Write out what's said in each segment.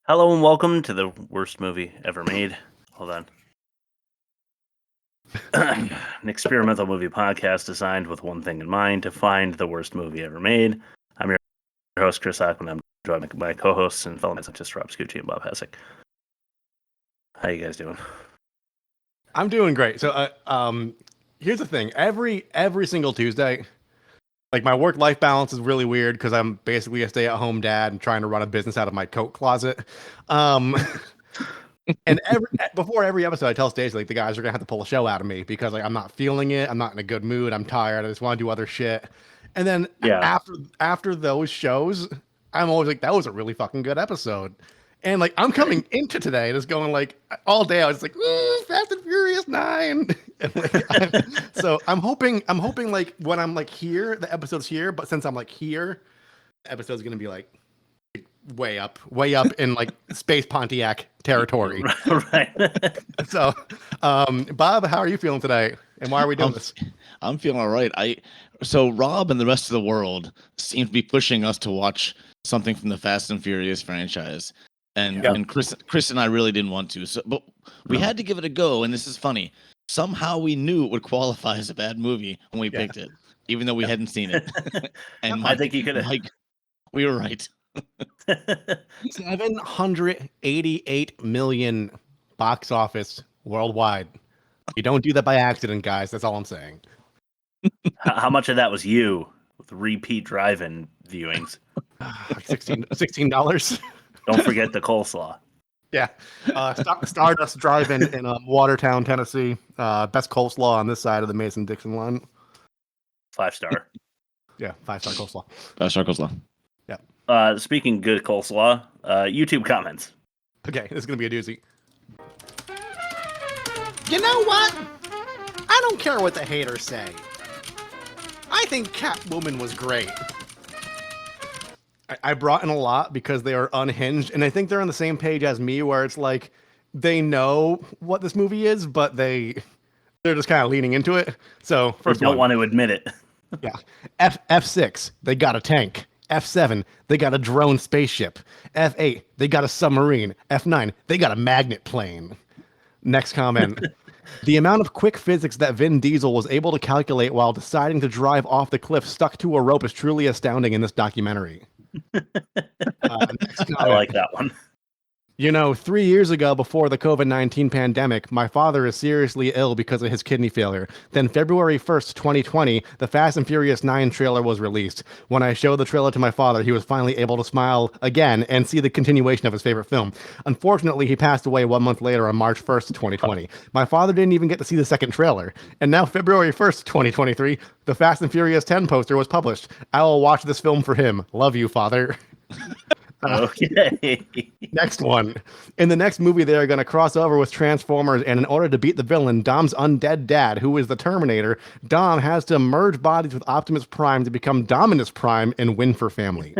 Hello and welcome to the worst movie ever made. Hold on. An experimental movie podcast designed with one thing in mind: to find the worst movie ever made. I'm your host, Chris Ackman. I'm joined by my co-hosts and fellow scientists, Rob Scucci and Bob Hessick. How you guys doing? I'm doing great. So, here's the thing: every single Tuesday, like my work-life balance is really weird because I'm basically a stay-at-home dad and trying to run a business out of my coat closet. And before every episode, I tell Stacey, like, the guys are gonna have to pull a show out of me because, like, I'm not feeling it. I'm not in a good mood. I'm tired. I just want to do other shit. And then after those shows, I'm always like, that was a really fucking good episode. And like, I'm coming into today just going like all day. I was like, Fast and Furious 9. And, like, so I'm hoping like when I'm like here, the episode's here. But since I'm like here, the episode's gonna be like way up in like space Pontiac territory. Right. So, Bob, how are you feeling today? And why are we doing this? I'm feeling all right. So Rob and the rest of the world seem to be pushing us to watch something from the Fast and Furious franchise. And Chris and I really didn't want to. So but we had to give it a go, and this is funny. Somehow we knew it would qualify as a bad movie when we picked it, even though we hadn't seen it. And I think you could have. We were right. 788 million box office worldwide. You don't do that by accident, guys. That's all I'm saying. How much of that was you with repeat drive-in viewings? $16. Don't forget the coleslaw. Yeah. Stardust Drive-In in Watertown, Tennessee. Best coleslaw on this side of the Mason-Dixon line. 5-star. Yeah, 5-star coleslaw. 5-star coleslaw. Yeah. Speaking good coleslaw, YouTube comments. Okay, this is going to be a doozy. You know what? I don't care what the haters say. I think Catwoman was great. I brought in a lot because they are unhinged, and I think they're on the same page as me, where it's like they know what this movie is, but they're just kind of leaning into it. So first, they don't want to admit it. Yeah, F6, they got a tank. F7, they got a drone spaceship. F8, they got a submarine. F9, they got a magnet plane. Next comment. The amount of quick physics that Vin Diesel was able to calculate while deciding to drive off the cliff stuck to a rope is truly astounding in this documentary. I like that one. You know, 3 years ago, before the COVID-19 pandemic, my father is seriously ill because of his kidney failure. Then February 1st, 2020, the Fast and Furious 9 trailer was released. When I showed the trailer to my father, he was finally able to smile again and see the continuation of his favorite film. Unfortunately, he passed away 1 month later on March 1st, 2020. My father didn't even get to see the second trailer. And now February 1st, 2023, the Fast and Furious 10 poster was published. I will watch this film for him. Love you, father. Okay. Next one. In the next movie, they are going to cross over with Transformers, and in order to beat the villain, Dom's undead dad, who is the Terminator, Dom has to merge bodies with Optimus Prime to become Dominus Prime and win for family.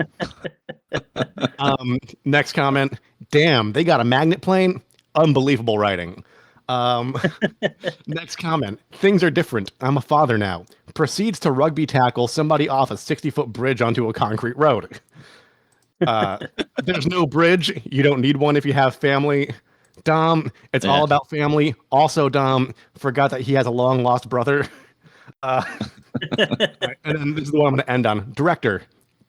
Next comment. Damn, they got a magnet plane? Unbelievable writing. Next comment. Things are different. I'm a father now. Proceeds to rugby tackle somebody off a 60-foot bridge onto a concrete road. There's no bridge. You don't need one if you have family. Dom, it's all about family. Also, Dom forgot that he has a long lost brother. And then this is the one I'm going to end on. Director,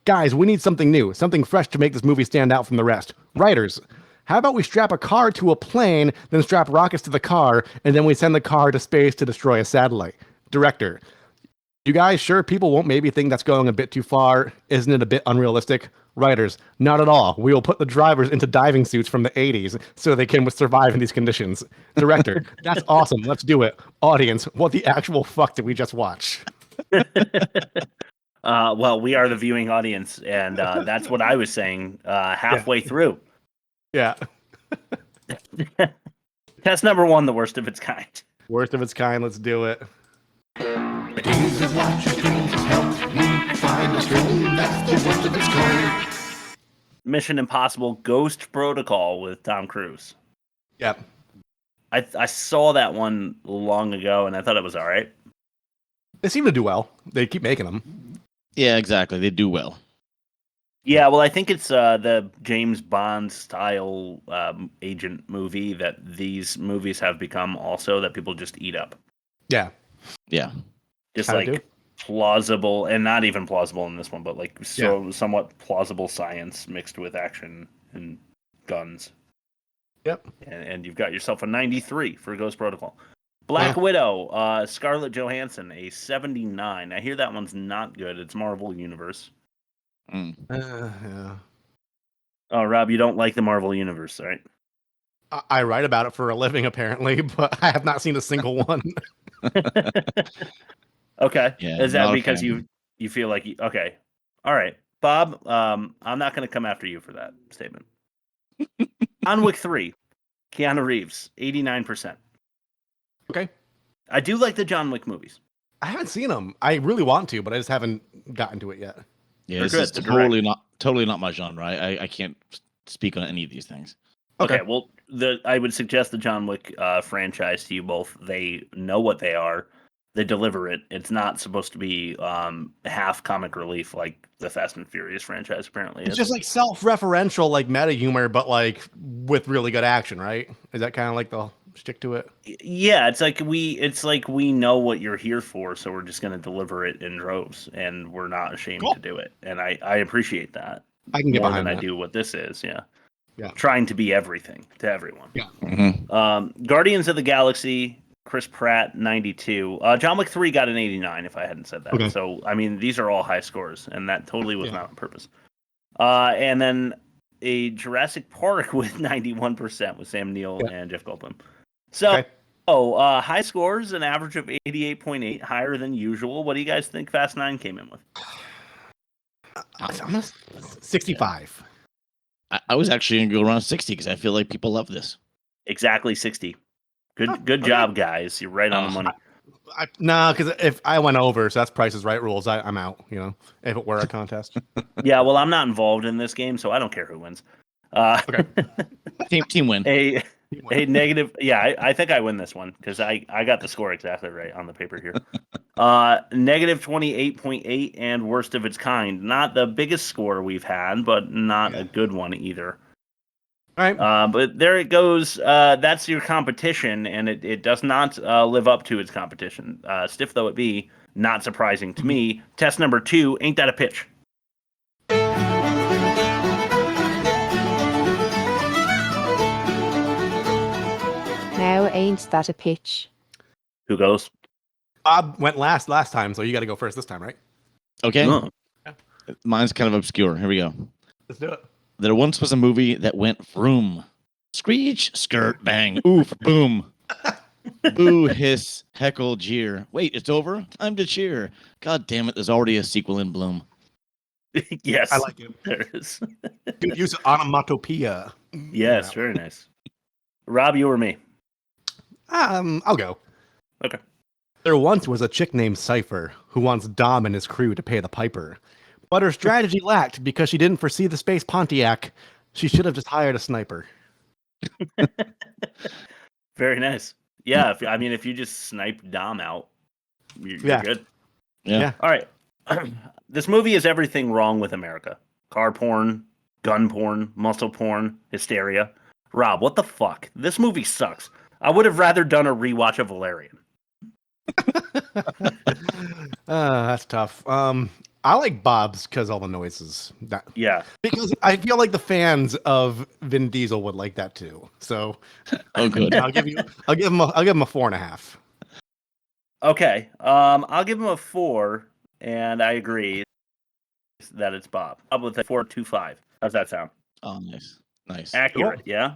guys, we need something new, something fresh to make this movie stand out from the rest. Writers, how about we strap a car to a plane, then strap rockets to the car, and then we send the car to space to destroy a satellite? Director, you guys sure people won't maybe think that's going a bit too far? Isn't it a bit unrealistic? Writers, not at all. We will put the drivers into diving suits from the 80s so they can survive in these conditions. Director, that's awesome. Let's do it. Audience, what the actual fuck did we just watch? Well, we are the viewing audience, and that's what I was saying halfway through. Yeah. Test number 1, the worst of its kind. Worst of its kind. Let's do it. Mission Impossible Ghost Protocol with Tom Cruise. Yep. I saw that one long ago, and I thought it was all right. They seem to do well. They keep making them. Yeah, exactly. They do well. Yeah, well, I think it's the James Bond style agent movie that these movies have become also that people just eat up. Yeah. Yeah. Just Kinda like do. plausible, and not even plausible in this one, but like Yeah. somewhat plausible science mixed with action and guns. Yep. And you've got yourself a 93 for Ghost Protocol. Black Widow, Scarlett Johansson, a 79. I hear that one's not good. It's Marvel Universe. Yeah. Oh, Rob, you don't like the Marvel Universe, right? I write about it for a living, apparently, but I have not seen a single one. Okay. Yeah, Is that not a because fan. you feel like okay? All right, Bob. I'm not going to come after you for that statement. John Wick 3, Keanu Reeves, 89%. Okay. I do like the John Wick movies. I haven't seen them. I really want to, but I just haven't gotten to it yet. Yeah, They're this good. is They're totally not my genre. I can't speak on any of these things. Okay, well, I would suggest the John Wick franchise to you both. They know what they are. They deliver it. It's not supposed to be half comic relief like the Fast and Furious franchise apparently It's is. just like self-referential, like meta humor, but like with really good action, right? Is that kind of like the stick to it? Yeah, it's like we know what you're here for, so we're just going to deliver it in droves, and we're not ashamed Cool. to do it. And I appreciate that I can get more behind than I that. do what this is. Yeah. Yeah. Trying to be everything to everyone. Yeah. Mm-hmm. Guardians of the Galaxy, Chris Pratt, 92. John Wick 3 got an 89, if I hadn't said that. Okay. So, I mean, these are all high scores, and that totally was Yeah. not on purpose. And then a Jurassic Park with 91% with Sam Neill and Jeff Goldblum. So, high scores, an average of 88.8, higher than usual. What do you guys think Fast 9 came in with? I'm gonna 65. I was actually gonna go around 60 because I feel like people love this. Exactly 60. Good job, guys. You're right on the money. No, because if I went over, so that's Price is Right rules, I'm out. You know, if it were a contest. Yeah, well, I'm not involved in this game, so I don't care who wins. Okay. Team win. A negative. Yeah, I think I win this one because I got the score exactly right on the paper here. Negative 28.8 and worst of its kind. Not the biggest score we've had, but not a good one either. All right. But there it goes. That's your competition, and it does not live up to its competition. Stiff though it be, not surprising to me. Test number 2, ain't that a pitch? Now ain't that a pitch? Who goes? Bob went last time, so you got to go first this time, right? Okay. Oh. Mine's kind of obscure. Here we go. Let's do it. There once was a movie that went vroom. Screech, skirt, bang, oof, boom. Boo, hiss, heckle, jeer. Wait, it's over? Time to cheer. God damn it, there's already a sequel in bloom. Yes, I like it. There is. Good use of onomatopoeia. Yes, very nice. Rob, you or me? I'll go. Okay. There once was a chick named Cypher who wants Dom and his crew to pay the piper. But her strategy lacked because she didn't foresee the space Pontiac. She should have just hired a sniper. Very nice. Yeah, if you just snipe Dom out, you're good. Yeah. All right. This movie is everything wrong with America. Car porn, gun porn, muscle porn, hysteria. Rob, what the fuck? This movie sucks. I would have rather done a rewatch of Valerian. That's tough. I like Bob's because all the noises. Yeah. Because I feel like the fans of Vin Diesel would like that too. So, good. I'll give him a 4.5. Okay. I'll give him a 4, and I agree that it's Bob. Bob with a 4.25. How's that sound? Oh, nice. Accurate, Cool. Yeah.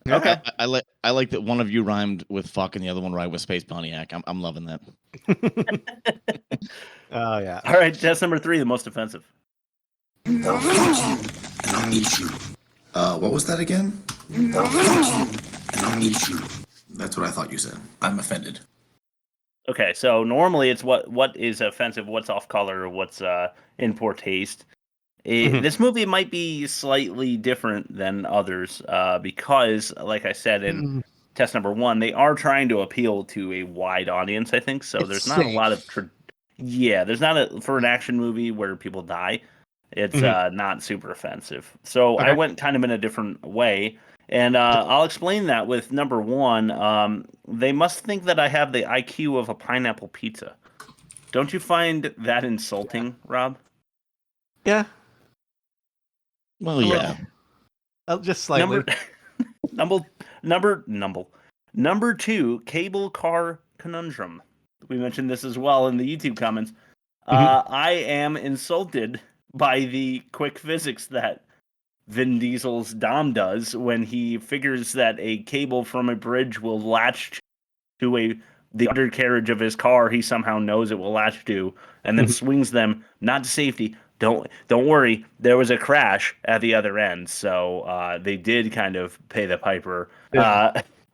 Okay. I like that one of you rhymed with fuck and the other one rhymed with space Pontiac. I'm loving that. Oh yeah. All right, test number 3, the most offensive. And I'll meet you. What was that again? And I'll meet you. That's what I thought you said. I'm offended. Okay, so normally it's what is offensive, what's off color, what's in poor taste. This movie might be slightly different than others because, like I said in test number 1, they are trying to appeal to a wide audience, I think. So there's not a lot of... there's not for an action movie where people die. It's not super offensive. So I went kind of in a different way. And I'll explain that with number one. They must think that I have the IQ of a pineapple pizza. Don't you find that insulting, Rob? Yeah. Well, yeah. Just slightly. Number two, cable car conundrum. We mentioned this as well in the YouTube comments. I am insulted by the quick physics that Vin Diesel's Dom does when he figures that a cable from a bridge will latch to the undercarriage of his car. He somehow knows it will latch to, and then swings them not to safety. Don't worry, there was a crash at the other end, so they did kind of pay the piper.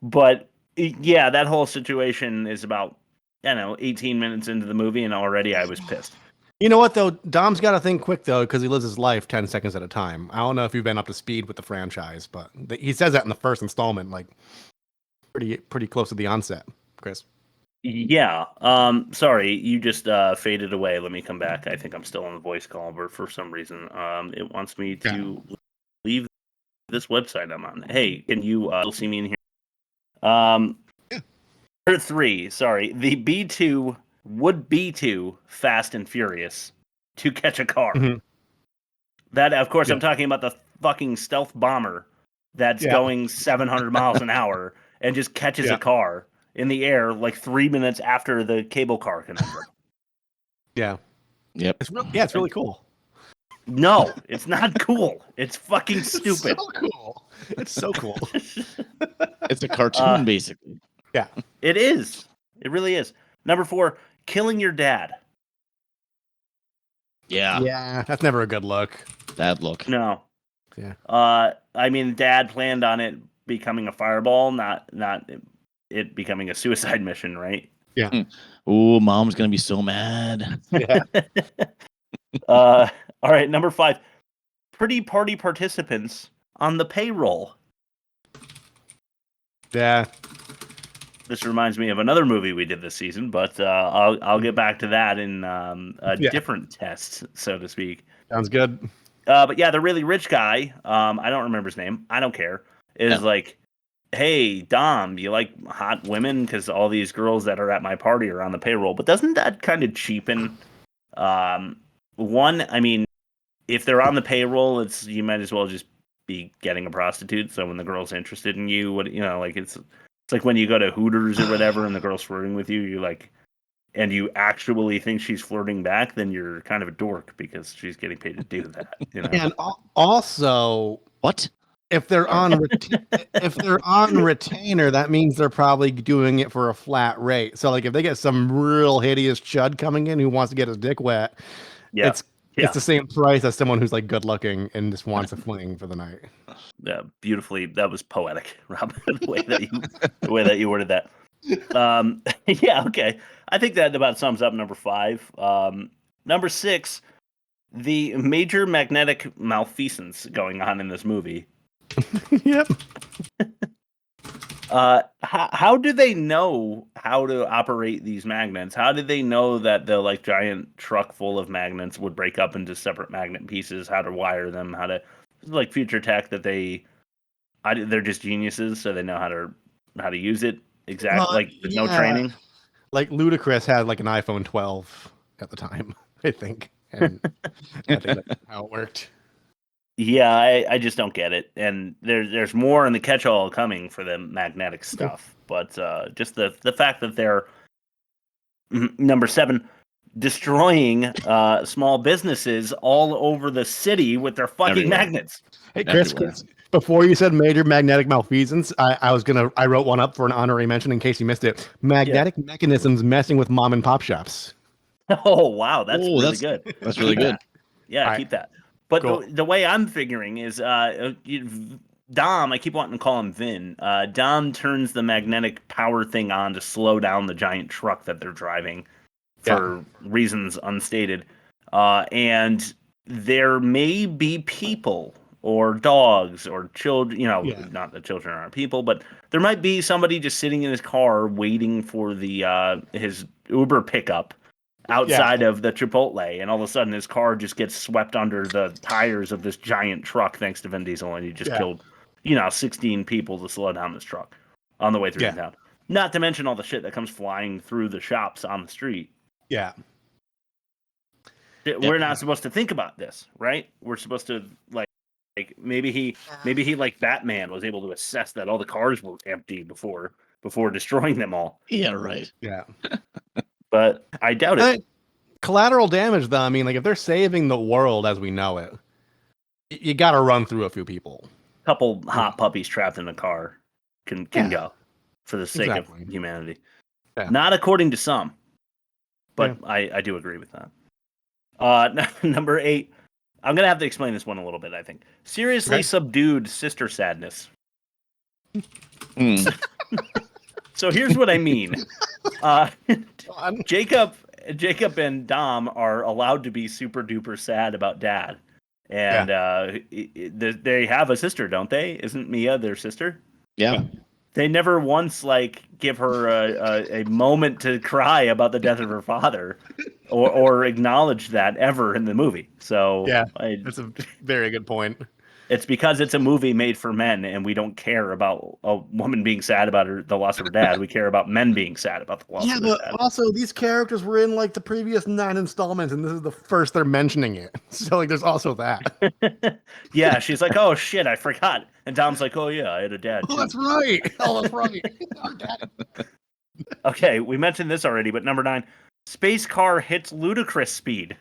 But yeah, that whole situation is about 18 minutes into the movie, and already I was pissed. You know what, though? Dom's got to think quick, though, because he lives his life 10 seconds at a time. I don't know if you've been up to speed with the franchise, but he says that in the first installment, like, pretty close to the onset, Chris. Yeah. Sorry, you just faded away. Let me come back. I think I'm still on the voice call, but for some reason, it wants me to leave this website I'm on. Hey, can you still see me in here? Number three, sorry. The B2 would be too Fast and Furious to catch a car. That, of course, I'm talking about the fucking stealth bomber that's going 700 miles an hour and just catches a car in the air like 3 minutes after the cable car conundrum. Yeah. Yep. It's really cool. No, it's not cool. It's fucking stupid. It's so cool. It's so cool. It's a cartoon, basically. Yeah. It is. It really is. Number four, killing your dad. Yeah. Yeah, that's never a good look. Bad look. No. Yeah. I mean, Dad planned on it becoming a fireball, not it becoming a suicide mission, right? Yeah. Ooh, Mom's gonna be so mad. Yeah. All right, number five, pretty party participants on the payroll. Yeah. This reminds me of another movie we did this season, but I'll get back to that in a different test, so to speak. Sounds good. But yeah, the really rich guy, I don't remember his name, I don't care, is like, hey, Dom, you like hot women? Because all these girls that are at my party are on the payroll. But doesn't that kind of cheapen? One, I mean, if they're on the payroll, you might as well just be getting a prostitute. So when the girl's interested in you, like it's like when you go to Hooters or whatever and the girl's flirting with you, you like, and you actually think she's flirting back, then you're kind of a dork because she's getting paid to do that. And also, what? If they're on retainer, that means they're probably doing it for a flat rate. So like if they get some real hideous chud coming in who wants to get his dick wet, it's the same price as someone who's like good looking and just wants a fling for the night. Yeah, beautifully. That was poetic, Rob. the way that you worded that. Yeah, okay. I think that about sums up number five. Number six, the major magnetic malfeasance going on in this movie. Yep. How do they know how to operate these magnets? How did they know that the like giant truck full of magnets would break up into separate magnet pieces? How to wire them? How to like future tech that they're just geniuses, so they know how to use it exactly. No training. Like Ludacris had like an iPhone 12 at the time, I think, and I think that's how it worked. Yeah, I just don't get it. And there's more in the catch-all coming for the magnetic stuff. But just the fact that they're, number seven, destroying small businesses all over the city with their fucking magnets. Hey, Chris, before you said major magnetic malfeasance, I wrote one up for an honorary mention in case you missed it. Magnetic mechanisms messing with mom and pop shops. Oh, wow. That's really good. That's really good. Yeah, keep that. But cool. The way I'm figuring is Dom, I keep wanting to call him Vin. Dom turns the magnetic power thing on to slow down the giant truck that they're driving for reasons unstated. And there may be people or dogs or children, not that children aren't people, but there might be somebody just sitting in his car waiting for his Uber pickup outside of the Chipotle, and all of a sudden his car just gets swept under the tires of this giant truck thanks to Vin Diesel, and he just killed, 16 people to slow down this truck on the way through town. Not to mention all the shit that comes flying through the shops on the street. Yeah. We're not supposed to think about this, right? We're supposed to like maybe he like Batman was able to assess that all the cars were empty before destroying them all. Yeah, right. Yeah. But I doubt it. Collateral damage, though. I mean, like if they're saving the world as we know it, you got to run through a few people. A couple hot puppies trapped in a car can go for the sake of humanity. Yeah. Not according to some, but I do agree with that. Number 8. I'm gonna have to explain this one a little bit. I think seriously subdued sister sadness. So here's what I mean. Jacob and Dom are allowed to be super duper sad about Dad, and they have a sister, don't they? Isn't Mia their sister? Yeah. They never once give her a moment to cry about the death of her father, or acknowledge that ever in the movie. So that's a very good point. It's because it's a movie made for men, and we don't care about a woman being sad about the loss of her dad. We care about men being sad about the loss of their dad. Yeah, but also these characters were in the previous 9 installments, and this is the first they're mentioning it. So there's also that. Yeah, she's like, "Oh shit, I forgot," and Tom's like, "Oh yeah, I had a dad." Oh, that's right. Oh, that's right. Okay, we mentioned this already, but number 9, space car hits Ludacris speed.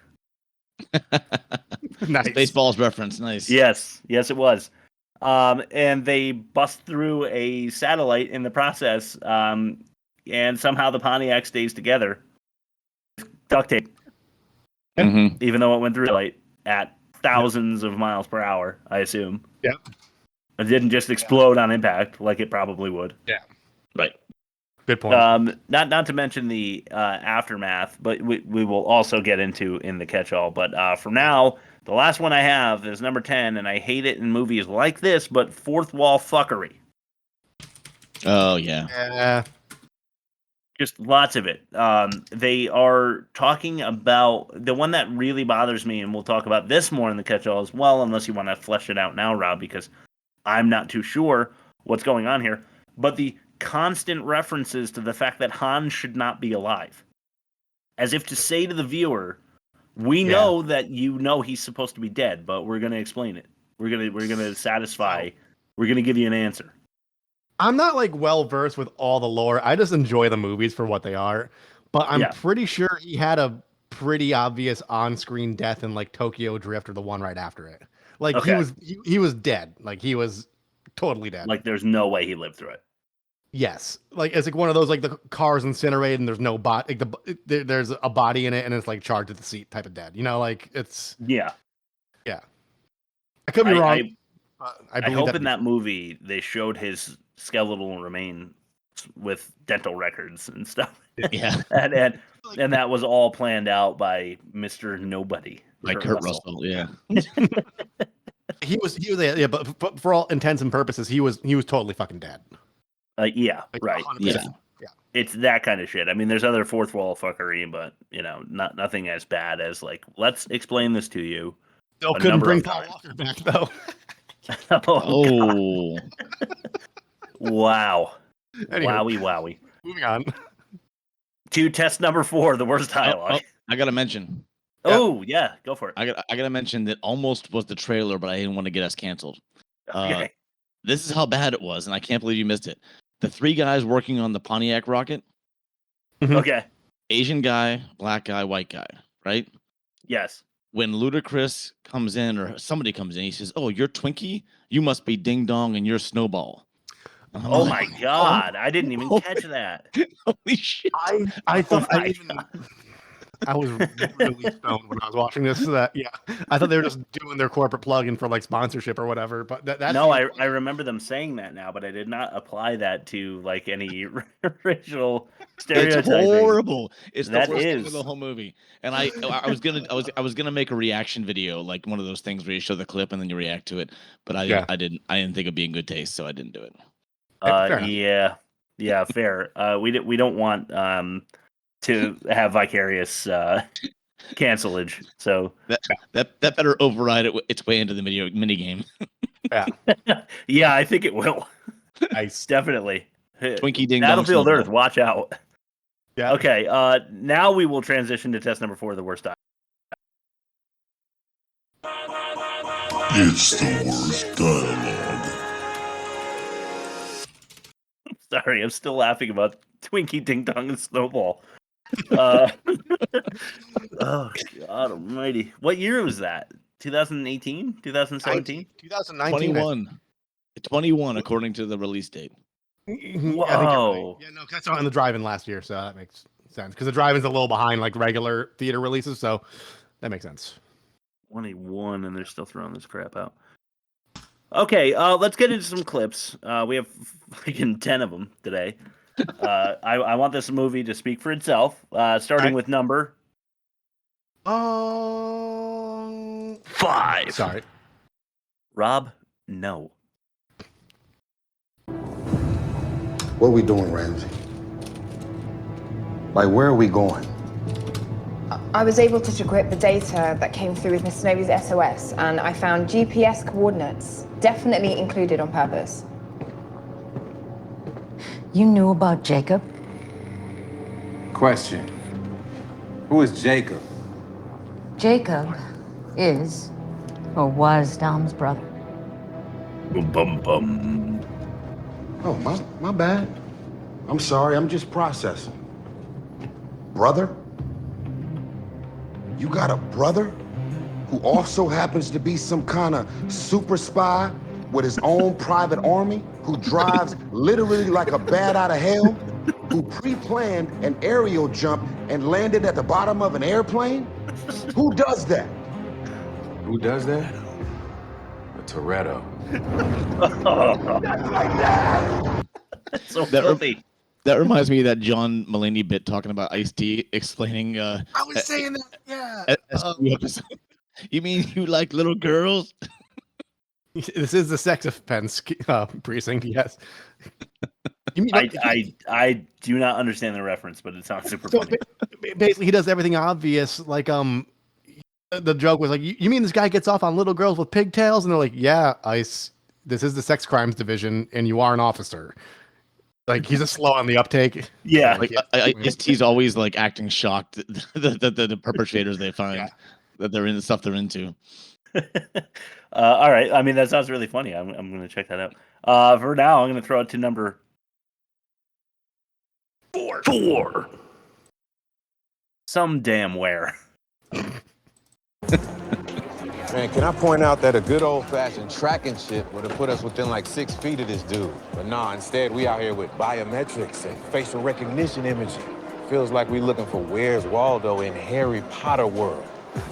Nice. Spaceballs reference, nice. Yes, it was. And they bust through a satellite in the process, and somehow the Pontiac stays together. Duct tape. Mm-hmm. Even though it went through light at thousands of miles per hour, I assume. Yep. It didn't just explode on impact like it probably would. Yeah. Right. Good point. Not to mention the aftermath, but we will also get into in the catch-all. But for now, the last one I have is number 10, and I hate it in movies like this, but fourth wall fuckery. Oh, yeah. Yeah. Just lots of it. They are talking about the one that really bothers me, and we'll talk about this more in the catch-all as well, unless you want to flesh it out now, Rob, because I'm not too sure what's going on here. But the constant references to the fact that Han should not be alive, as if to say to the viewer, we know that he's supposed to be dead, but we're going to explain it. We're going to satisfy. We're going to give you an answer. I'm not well versed with all the lore. I just enjoy the movies for what they are, but I'm pretty sure he had a pretty obvious on-screen death in Tokyo Drift or the one right after it. He was dead. He was totally dead. There's no way he lived through it. Yes, it's one of those the car's incinerated and there's no body. There's a body in it and it's charged at the seat type of dead. It's yeah. I could be wrong. I hope in that movie they showed his skeletal remains with dental records and stuff. Yeah, and that was all planned out by Mr. Nobody, Kurt Russell. Yeah. He was but for all intents and purposes, he was totally fucking dead. Right. 100%. Yeah. It's that kind of shit. I mean, there's other fourth wall fuckery, but nothing as bad as let's explain this to you. Still couldn't bring Paul Walker back though. Oh. Wow. Anyway, Wowie. Moving on. To test number 4, the worst dialogue. I gotta mention. Oh yeah, go for it. I gotta mention that almost was the trailer, but I didn't want to get us canceled. Okay. This is how bad it was, and I can't believe you missed it. The 3 guys working on the Pontiac rocket. Okay. Asian guy, black guy, white guy, right? Yes. When Ludacris comes in, or somebody comes in, he says, "Oh, you're Twinkie? You must be Ding Dong, and you're Snowball." Oh my God! I didn't even catch that. Holy shit! I thought I was really stoned when I was watching this. So that I thought they were just doing their corporate plug-in for sponsorship or whatever. But that's I remember them saying that now, but I did not apply that to any racial stereotyping. It's horrible. It's that the worst thing is of the whole movie. And I was gonna make a reaction video, one of those things where you show the clip and then you react to it. But I didn't think it'd be in good taste, so I didn't do it. Fair. We don't want to have vicarious cancelage. So that better override its way into the mini game. Yeah. yeah, I think it will. Nice. Definitely. Twinkie ding dong. Battlefield Snowball. Earth, watch out. Yeah. Okay, now we will transition to test number 4, the worst. It's the worst dialogue. Sorry, I'm still laughing about Twinkie Ding Dong and Snowball. Oh, God almighty. What year was that? 2018? 2017? 2019. 21. 21 according to the release date. I think you're right. Whoa. Yeah, no, that's on the drive-in last year, so that makes sense. Because the drive-in's a little behind like regular theater releases, so that makes sense. 21, and they're still throwing this crap out. Okay, let's get into some clips. We have freaking 10 of them today. I want this movie to speak for itself, starting with number 5. Sorry. Rob, no. What are we doing, Ramsey? Like, where are we going? I was able to decrypt the data that came through with Miss Snowy's SOS, and I found GPS coordinates, definitely included on purpose. You knew about Jacob? Question. Who is Jacob? Jacob is, or was, Dom's brother. Bum bum. Oh, my bad. I'm sorry, I'm just processing. Brother? You got a brother who also happens to be some kind of super spy with his own private army, who drives literally like a bat out of hell, who pre-planned an aerial jump and landed at the bottom of an airplane? Who does that? Who does that? A Toretto. So filthy. That reminds me of that John Mulaney bit talking about Ice-T explaining. I was saying that. Yeah. episode. You mean you like little girls? This is the sex offense precinct. Yes. You mean, I do not understand the reference, but it sounds super funny. Basically, he does everything obvious. Like the joke was like, you mean this guy gets off on little girls with pigtails? And they're like, yeah, Ice. This is the sex crimes division, and you are an officer. Like, he's just slow on the uptake. Yeah. Like Ice-T's always like acting shocked the perpetrators they find that they're in the stuff they're into. All right. I mean, that sounds really funny. I'm going to check that out. For now, I'm going to throw it to number 4. Some damn where. Man, can I point out that a good old-fashioned tracking shit would have put us within like 6 feet of this dude. But nah, instead we out here with biometrics and facial recognition imaging. Feels like we looking for Where's Waldo in Harry Potter world.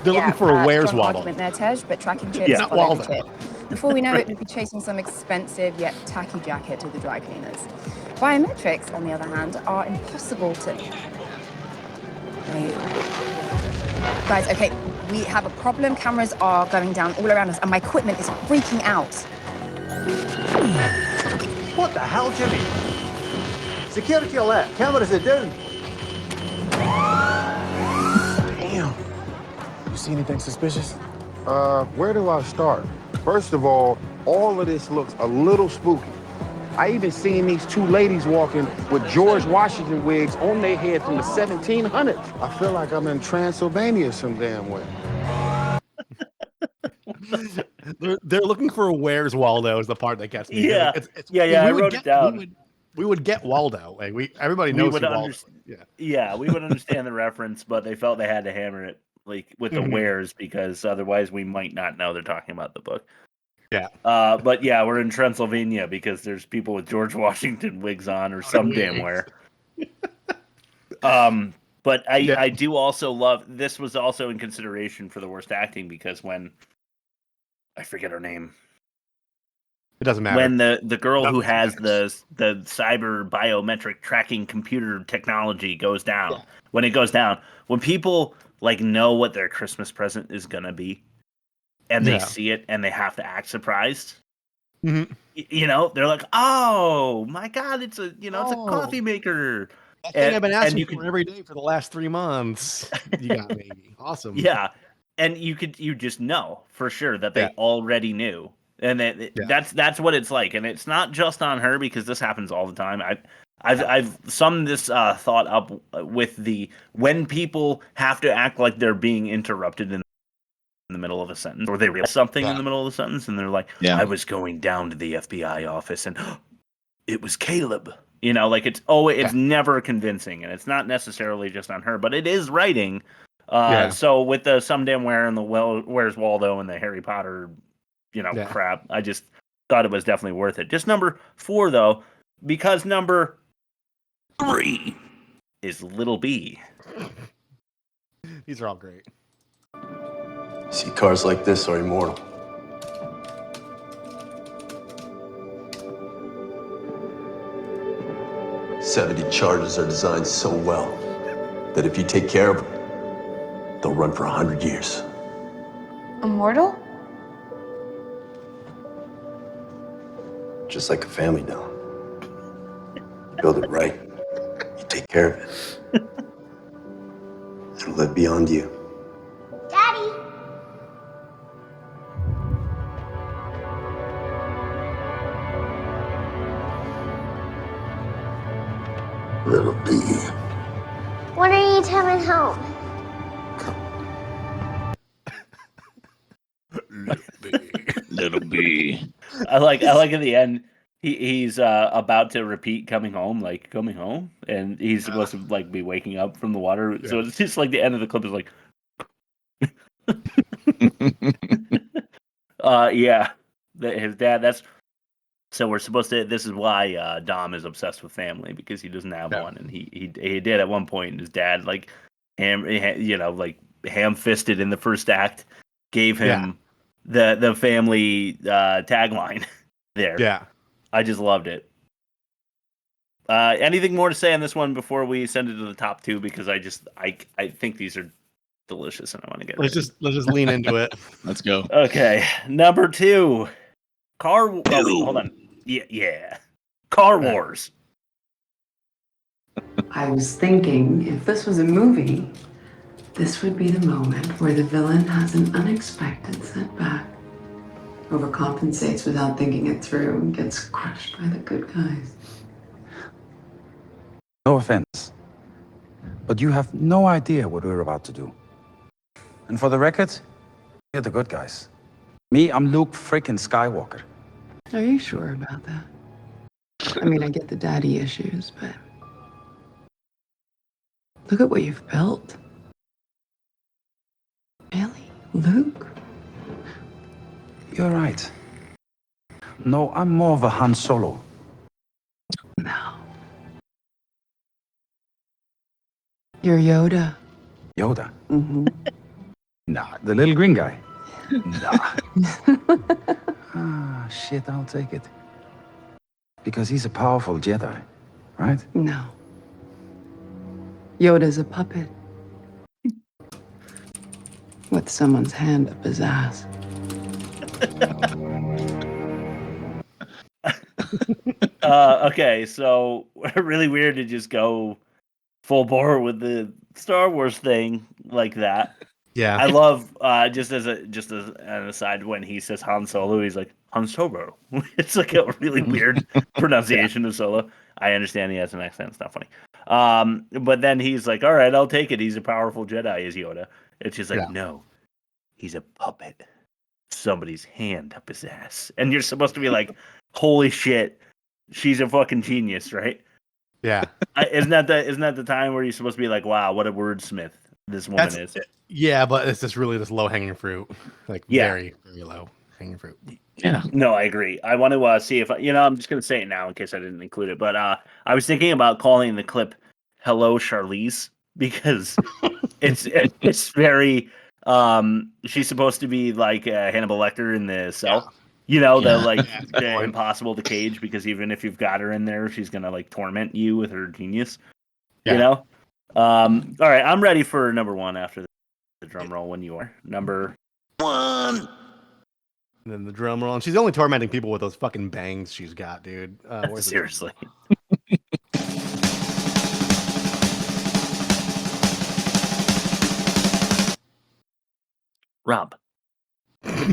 They're looking for a Where's strong Waldo. argument there, Tej, but tracking chips Not follow Waldo. the chip. Before we know it, we'll be chasing some expensive yet tacky jacket to the dry cleaners. Biometrics, on the other hand, are impossible to... Guys, okay, we have a problem. Cameras are going down all around us, and my equipment is freaking out. What the hell, Jimmy? Security alert. Cameras are down. Damn. You see anything suspicious? Where do I start? First of all of this looks a little spooky. I even seen these 2 ladies walking with George Washington wigs on their head from the 1700s. I feel like I'm in Transylvania some damn way. They're looking for a Where's Waldo is the part that gets me. Yeah. We I would wrote it down. We would get Waldo. Like everybody knows would Waldo. Yeah, we would understand the reference, but they felt they had to hammer it like with the wheres because otherwise we might not know they're talking about the book. Yeah. But yeah, we're in Transylvania because there's people with George Washington wigs on or some damn where. But I do also love this was also in consideration for the worst acting because when I forget her name. It doesn't matter. When the girl who has the cyber biometric tracking computer technology goes down, when it goes down, when people like know what their Christmas present is gonna be, and they see it and they have to act surprised. You know, they're like, "Oh my God, it's a it's a coffee maker." That thing I've been asking you for every day for the last 3 months. You got maybe. Awesome. Yeah. And you just know for sure that they already knew. And that's what it's like. And it's not just on her, because this happens all the time. I've summed this thought up with when people have to act like they're being interrupted in the middle of a sentence, or they realize something in the middle of the sentence, and they're like, I was going down to the FBI office and it was Caleb. You know, like it's never convincing, and it's not necessarily just on her, but it is writing. So with the Some Damn Where and the Where's Waldo and the Harry Potter, crap, I just thought it was definitely worth it. Just number 4 though, because number 3 is Little B. These are all great. See, cars like this are immortal. '70 Chargers are designed so well that if you take care of them, they'll run for 100 years. Immortal? Just like a family now. You build it right, you take care of it. It'll live beyond you. Daddy! Little B. When are you coming home? Little B. I like at the end he's about to repeat coming home, and he's supposed to like be waking up from the water. So it's just like the end of the clip is like his dad, so we're supposed to, this is why Dom is obsessed with family, because he doesn't have one, and he did at one point, and his dad like ham-fisted in the first act gave him the family tagline there. Yeah. I just loved it. Anything more to say on this one before we send it to the top 2? Because I think these are delicious, and I want to get. Let's just lean into it. Let's go. Okay, number 2, hold on. Yeah. Car Wars. I was thinking, if this was a movie, this would be the moment where the villain has an unexpected setback, overcompensates without thinking it through, and gets crushed by the good guys. No offense, but you have no idea what we're about to do. And for the record, you're the good guys. Me, I'm Luke freaking Skywalker. Are you sure about that? I mean, I get the daddy issues, but look at what you've built. Really? Luke? You're right. No, I'm more of a Han Solo. No. You're Yoda. Yoda? Mm-hmm. Nah, the little green guy. Nah. Shit, I'll take it. Because he's a powerful Jedi, right? No. Yoda's a puppet. With someone's hand up his ass. Okay, so really weird to just go full bore with the Star Wars thing like that. Yeah, I love just as an aside, when he says Han Solo, he's like Han Solo. It's like a really weird pronunciation of Solo. I understand he has an accent; it's not funny. But then he's like, "All right, I'll take it. He's a powerful Jedi, is Yoda." It's just like, no, he's a puppet. Somebody's hand up his ass, and you're supposed to be like, "Holy shit, she's a fucking genius," right? Yeah. Isn't that the time where you're supposed to be like, "Wow, what a wordsmith this woman is"? Yeah, but it's just really this low hanging fruit, very, very low hanging fruit. Yeah. No, I agree. I want to see if I'm just gonna say it now in case I didn't include it. But I was thinking about calling the clip "Hello, Charlize" because it's very. She's supposed to be like Hannibal Lecter in the Cell. The impossible to cage, because even if you've got her in there, she's gonna like torment you with her genius. All right, I'm ready for number 1 after the drum roll when you are. Number 1. And then the drum roll, and she's only tormenting people with those fucking bangs she's got, dude. Seriously. Rob. Yeah,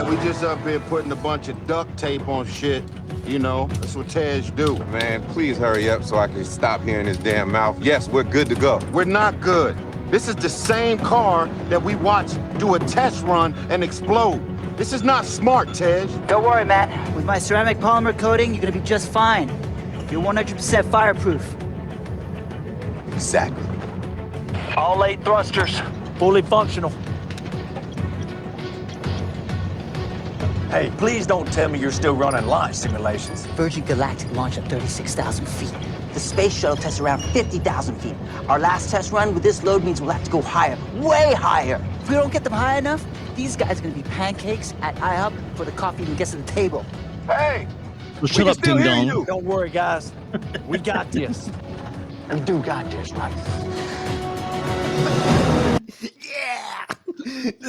we just up here putting a bunch of duct tape on shit. You know, that's what Tej do. Man, please hurry up so I can stop hearing his damn mouth. Yes, we're good to go. We're not good. This is the same car that we watched do a test run and explode. This is not smart, Tej. Don't worry, Matt. With my ceramic polymer coating, you're gonna be just fine. You're 100% fireproof. Exactly. All 8 thrusters, fully functional. Hey, please don't tell me you're still running launch simulations. Virgin Galactic launched at 36,000 feet. The space shuttle tests around 50,000 feet. Our last test run with this load means we'll have to go higher, way higher. If we don't get them high enough, these guys are gonna be pancakes at IHOP before the coffee even gets to the table. Hey! Well, shut up, Ding Dong. Don't worry, guys. We got this. We do got this, right?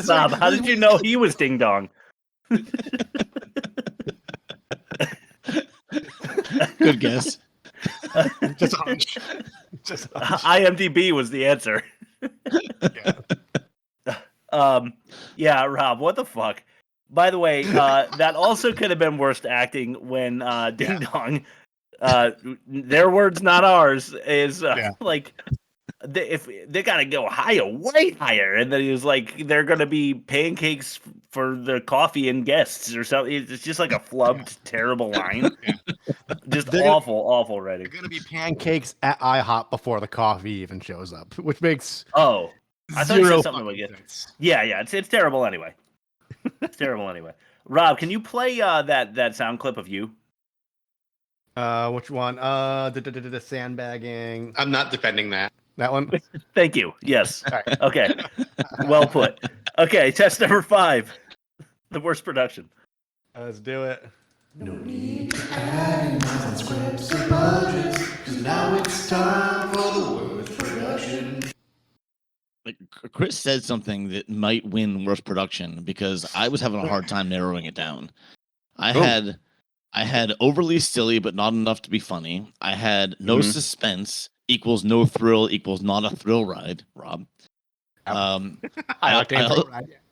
Bob, how did you know he was Ding Dong? Good guess. Just a hunch. Just a hunch. IMDb was the answer. Yeah, Rob, what the fuck? By the way, that also could have been worst acting when Ding Dong, their words, not ours, is like, if they gotta go higher, way higher, and then he was like, they're gonna be pancakes for the coffee and guests or something. It's just like a flubbed, terrible line. Just awful writing. They're gonna be pancakes at IHOP before the coffee even shows up, which makes I thought you zero said something like sense. Yeah, it's terrible anyway. It's terrible anyway. Rob, can you play that sound clip of you? Which one? The sandbagging. I'm not defending that. That one? Thank you. Yes. Right. Okay. Well put. Okay, test number 5. The worst production. Let's do it. No need to add scripts or budgets, 'cause now it's time for the worst production. Like Chris said something that might win worst production because I was having a hard time narrowing it down. I had overly silly but not enough to be funny. I had no suspense equals no thrill equals not a thrill ride, Rob. I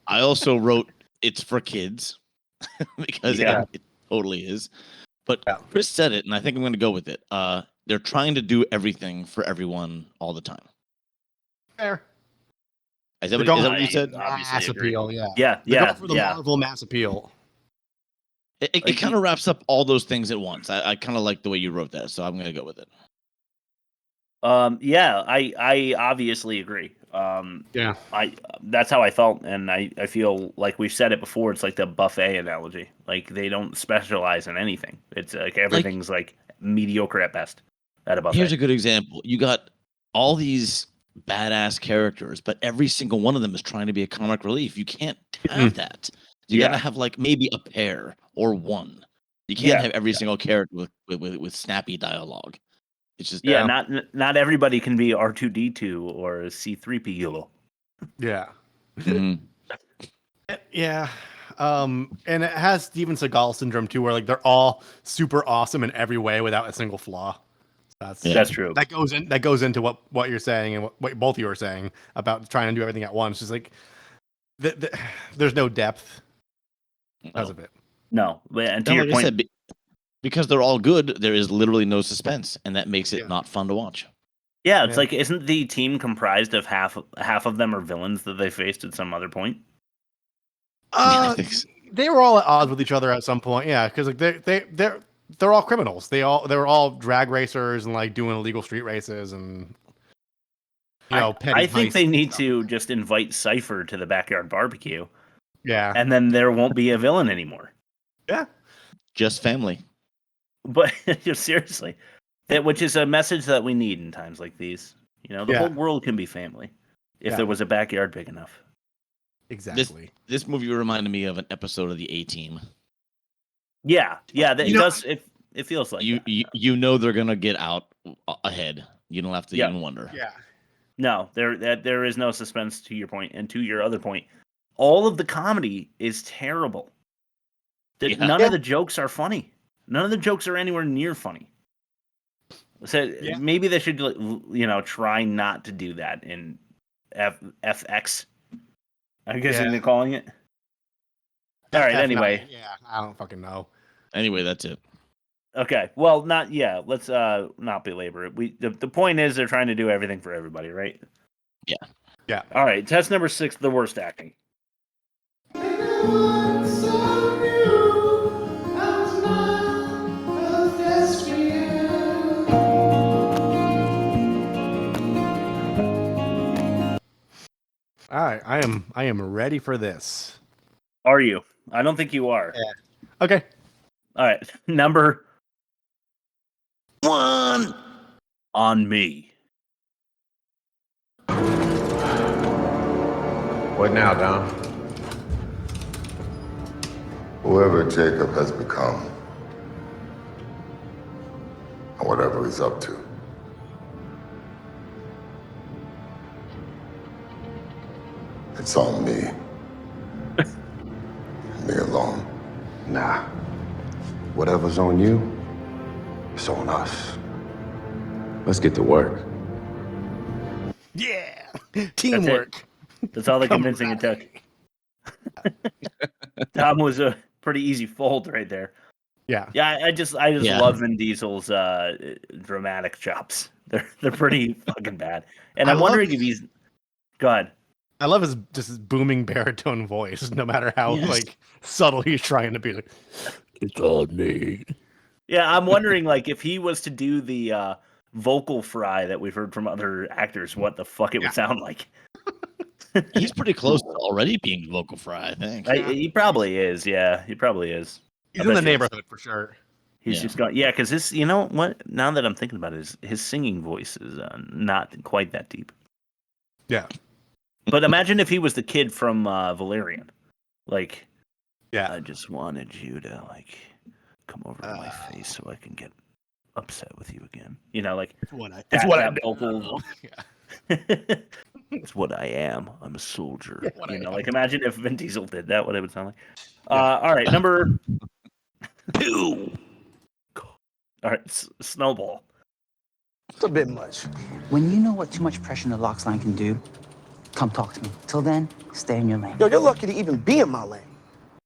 also wrote it's for kids because it totally is. But Chris said it, and I think I'm going to go with it. They're trying to do everything for everyone all the time. Fair. Is that what you said? Mass appeal, yeah. Yeah. Going for the Marvel mass appeal. It kind of wraps up all those things at once. I kind of like the way you wrote that, so I'm going to go with it. I obviously agree. That's how I felt, and I feel like we've said it before. It's like the buffet analogy. Like they don't specialize in anything. It's like everything's like mediocre at best at a buffet. Here's a good example. You got all these badass characters, but every single one of them is trying to be a comic relief. You can't have that. You gotta have like maybe a pair or one. You can't have every single character with snappy dialogue. It's just not everybody can be R2D2 or C3PO. Yeah. Yeah. And it has Steven Seagal syndrome too, where like they're all super awesome in every way without a single flaw. That's true. That goes into what you're saying and what both of you are saying about trying to do everything at once. Just like there's no depth because of it. No, and to your point, said, because they're all good, there is literally no suspense, and that makes it not fun to watch. Yeah, it's like, isn't the team comprised of half of them are villains that they faced at some other point? They were all at odds with each other at some point. Yeah, because like they're all criminals. They were all drag racers and like doing illegal street races and petty I think they need stuff. to just invite Cypher to the backyard barbecue. Yeah, and then there won't be a villain anymore. Yeah, just family. But seriously, which is a message that we need in times like these. You know, the whole world can be family if there was a backyard big enough. Exactly. This movie reminded me of an episode of the A-Team. Yeah, it does. It feels like you know they're gonna get out ahead. You don't have to even wonder. Yeah. No, there is no suspense to your point, and to your other point, all of the comedy is terrible. None of the jokes are funny. None of the jokes are anywhere near funny. So maybe they should, try not to do that in FX. I'm guessing they're calling it. All right. Anyway. Yeah, I don't fucking know. Anyway, that's it. Okay. Well, let's not belabor it. The point is they're trying to do everything for everybody, right? Yeah. Yeah. All right. Test number 6, the worst acting. All right, I am ready for this. Are you? I don't think you are. Yeah. Okay. All right. Number 1 on me. What now, Dom? Whoever Jacob has become, or whatever he's up to, it's on me. Me alone. Nah. Whatever's on you, it's on us. Let's get to work. Yeah. Teamwork. That's all the convincing it took. Tom was a pretty easy fold right there. Yeah. Yeah, I just love Vin Diesel's dramatic chops. They're pretty fucking bad. And I'm wondering if he's go ahead. I love his booming baritone voice, no matter how like subtle he's trying to be. Like, it's on me. Yeah, I'm wondering like if he was to do the vocal fry that we've heard from other actors, what the fuck it would sound like. He's pretty close to already being vocal fry, I think. He probably is. Yeah, he probably is. He's in the neighborhood for sure. He's just got because his. You know what? Now that I'm thinking about it, his singing voice is not quite that deep. Yeah. But imagine if he was the kid from Valerian. Like, yeah, I just wanted you to like come over to my face so I can get upset with you again. You know, like it's what I vocal. It's what I am. I'm a soldier. You know, like imagine if Vin Diesel did that, what it would sound like. All right, number 2. All right, Snowball. It's a bit much. When you know what too much pressure in the locks line can do, come talk to me. Till then, stay in your lane. Yo, you're lucky to even be in my lane.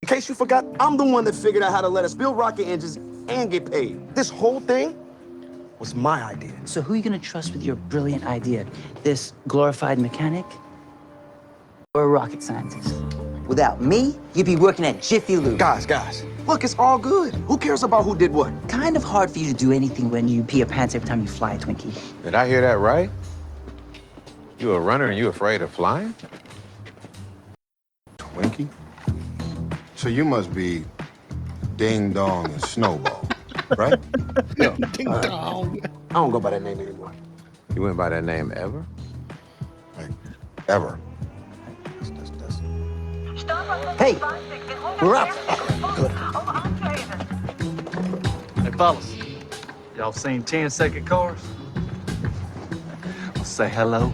In case you forgot, I'm the one that figured out how to let us build rocket engines and get paid. This whole thing was my idea. So who are you gonna trust with your brilliant idea? This glorified mechanic or a rocket scientist? Without me, you'd be working at Jiffy Lube. Guys, look, it's all good. Who cares about who did what? Kind of hard for you to do anything when you pee your pants every time you fly a Twinkie. Did I hear that right? You a runner and you afraid of flying? Twinkie? So you must be Ding Dong and Snowball, right? No, Ding Dong. I don't go by that name anymore. You went by that name ever? Like, ever. Hey, we're up. Hey, fellas, y'all seen 10-second cars? Well, say hello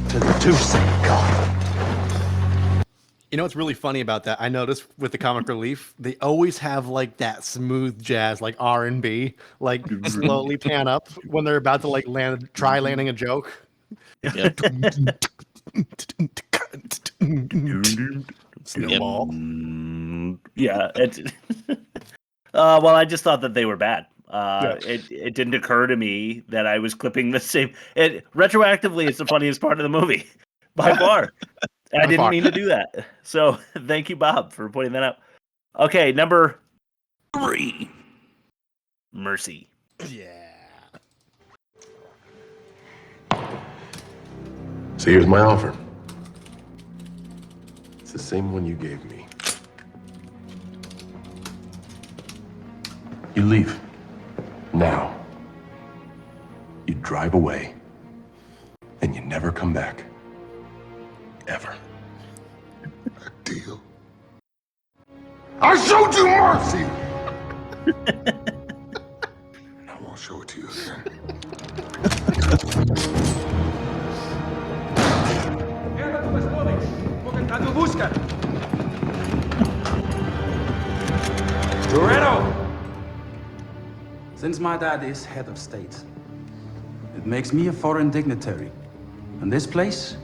to the 2-second car. You know what's really funny about that? I noticed with the comic relief, they always have like that smooth jazz, like R&B, like slowly pan up when they're about to like try landing a joke. Yep. Snowball. Yeah. Well, I just thought that they were bad. It didn't occur to me that I was clipping the same. Retroactively, it's the funniest part of the movie by far. I didn't mean to do that. So thank you, Bob, for pointing that out. Okay, number 3. Mercy. Yeah. So here's my offer. It's the same one you gave me. You leave. Now. You drive away. And you never come back. Ever. A deal. I showed you mercy! I won't show it to you Since my dad is head of state, it makes me a foreign dignitary. And this place,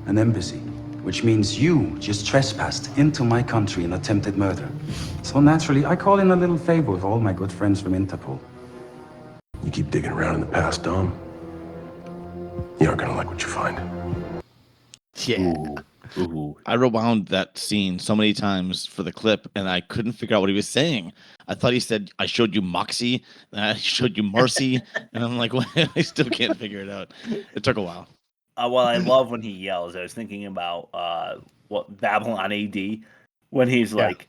an embassy which means you just trespassed into my country and attempted murder. So naturally, I call in a little favor with all my good friends from Interpol. You keep digging around in the past, Dom, you aren't gonna like what you find. Yeah. Ooh. I rewound that scene so many times for the clip, and I couldn't figure out what he was saying. I thought he said, "I showed you Moxie," and I showed you Marcy, and I'm like, well, I still can't figure it out. It took a while. Well, I love when he yells. I was thinking about what Babylon AD when he's like,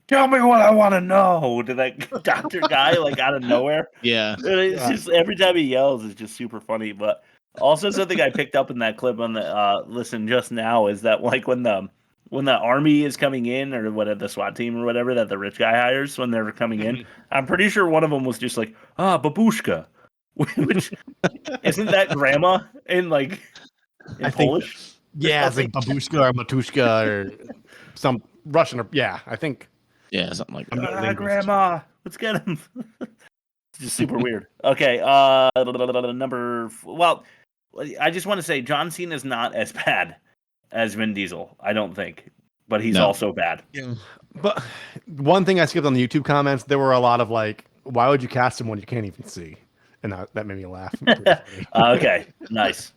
"Tell me what I want to know" to that doctor guy, like out of nowhere. Yeah. And it's just every time he yells, it's just super funny. But also something I picked up in that clip on the listen just now is that like when the army is coming in or what the SWAT team or whatever that the rich guy hires when they're coming in, I'm pretty sure one of them was just like, babushka, which isn't that grandma in like in Polish? Yeah, it's like babushka or matushka or some Russian or I think. Yeah, something like that. Grandma, let's get him. It's just super weird. Okay, I just want to say John Cena is not as bad as Vin Diesel, I don't think, but he's also bad. Yeah. But one thing I skipped on the YouTube comments, there were a lot of like, why would you cast him when you can't even see? And that made me laugh. Okay, nice.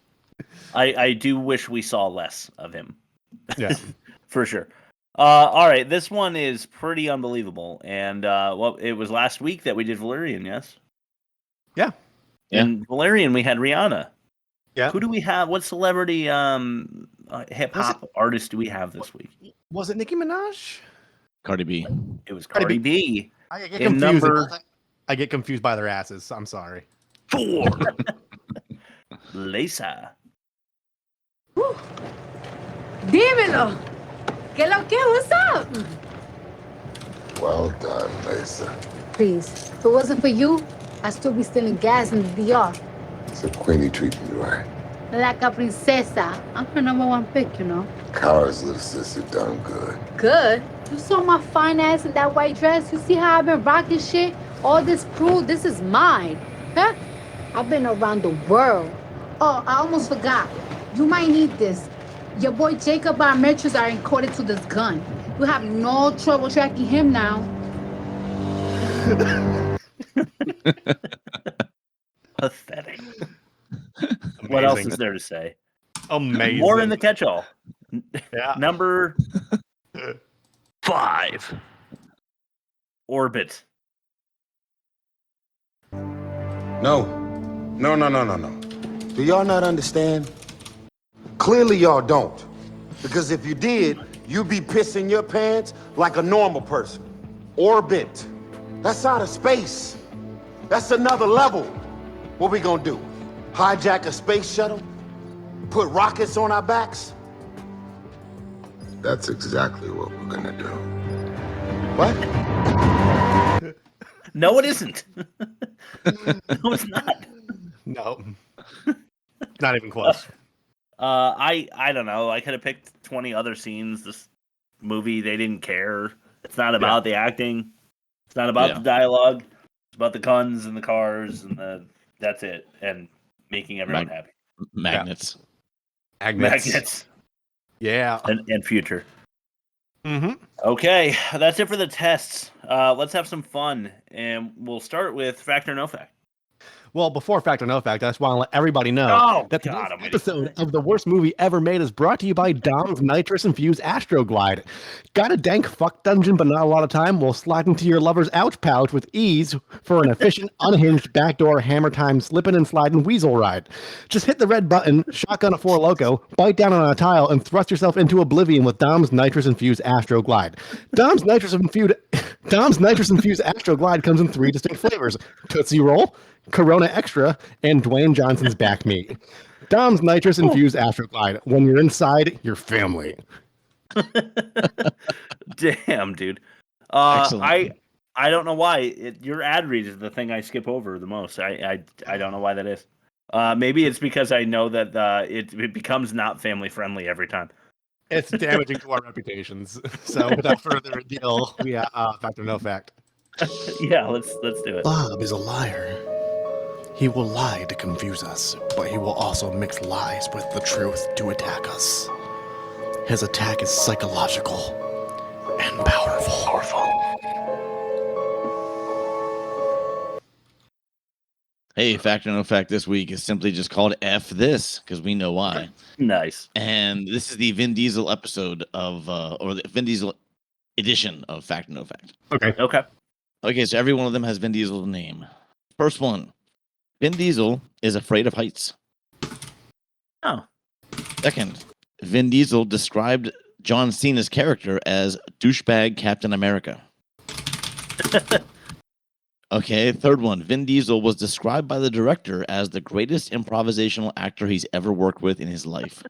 I do wish we saw less of him. Yeah. For sure. All right, this one is pretty unbelievable. And it was last week that we did Valerian, yes? Yeah. In Valerian, we had Rihanna. Yeah. Who do we have? What celebrity hip hop artist do we have this week? Was it Nicki Minaj? Cardi B. It was Cardi B. I get confused. I get confused by their asses. I'm sorry. 4. Lisa. Dímelo. ¿Qué lo que? What's up? Well done, Lisa. Please, if it wasn't for you, I'd still be stealing gas in the DR. So Queenie treating you right. Like a princesa. I'm her #1 pick, you know. Kara's little sister done good. Good? You saw my fine ass in that white dress? You see how I've been rocking shit? All this proof, this is mine. Huh? I've been around the world. Oh, I almost forgot. You might need this. Your boy Jacob biometrics are encoded to this gun. You have no trouble tracking him now. Pathetic. What else is there to say? Amazing. More in the catch-all. Yeah. Number 5. Orbit. No. Do y'all not understand? Clearly y'all don't. Because if you did, you'd be pissing your pants like a normal person. Orbit. That's out of space. That's another level. What we gonna do? Hijack a space shuttle? Put rockets on our backs? That's exactly what we're gonna do. What? No, it isn't. No, it's not. No. Not even close. I don't know. I could have picked 20 other scenes. This movie, they didn't care. It's not about the acting. It's not about the dialogue. It's about the guns and the cars and that's it. And making everyone happy. Magnets. Magnets. Yeah. And future. Mm-hmm. Okay, that's it for the tests. Let's have some fun. And we'll start with fact or no fact. Well, before fact or no fact, I just want to let everybody know that this episode of the worst movie ever made is brought to you by Dom's nitrous-infused Astroglide. Got a dank fuck dungeon but not a lot of time? Well, slide into your lover's ouch pouch with ease for an efficient, unhinged, backdoor, hammer time, slipping and sliding weasel ride. Just hit the red button, shotgun a 4 Loko, bite down on a tile, and thrust yourself into oblivion with Dom's nitrous-infused Astroglide. Dom's nitrous-infused Astroglide comes in 3 distinct flavors: Tootsie Roll, Corona Extra, and Dwayne Johnson's back meat. Dom's nitrous-infused Astroglide. When you're inside, you're family. Damn, dude. Excellent. I don't know why. Your ad read is the thing I skip over the most. I don't know why that is. Maybe it's because I know that it becomes not family-friendly every time. It's damaging to our reputations. So without further ado, we fact or no fact. Yeah, let's do it. Bob is a liar. He will lie to confuse us, but he will also mix lies with the truth to attack us. His attack is psychological and powerful. Hey, fact or no fact this week is simply just called F this, because we know why. Nice. And this is the Vin Diesel episode of, or the Vin Diesel edition of Fact or No Fact. Okay, so every one of them has Vin Diesel's name. First one, Vin Diesel is afraid of heights. Oh. Second, Vin Diesel described John Cena's character as douchebag Captain America. Okay, third one, Vin Diesel was described by the director as the greatest improvisational actor he's ever worked with in his life.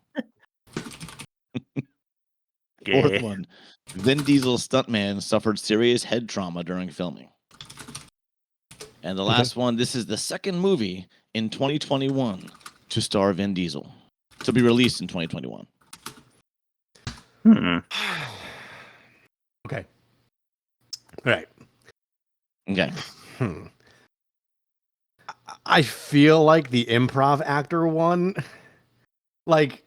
Fourth one, Vin Diesel's stuntman suffered serious head trauma during filming. And the last one, this is the second movie in 2021 to star Vin Diesel, to be released in 2021. Okay. All right. Okay. I feel like the improv actor one, like,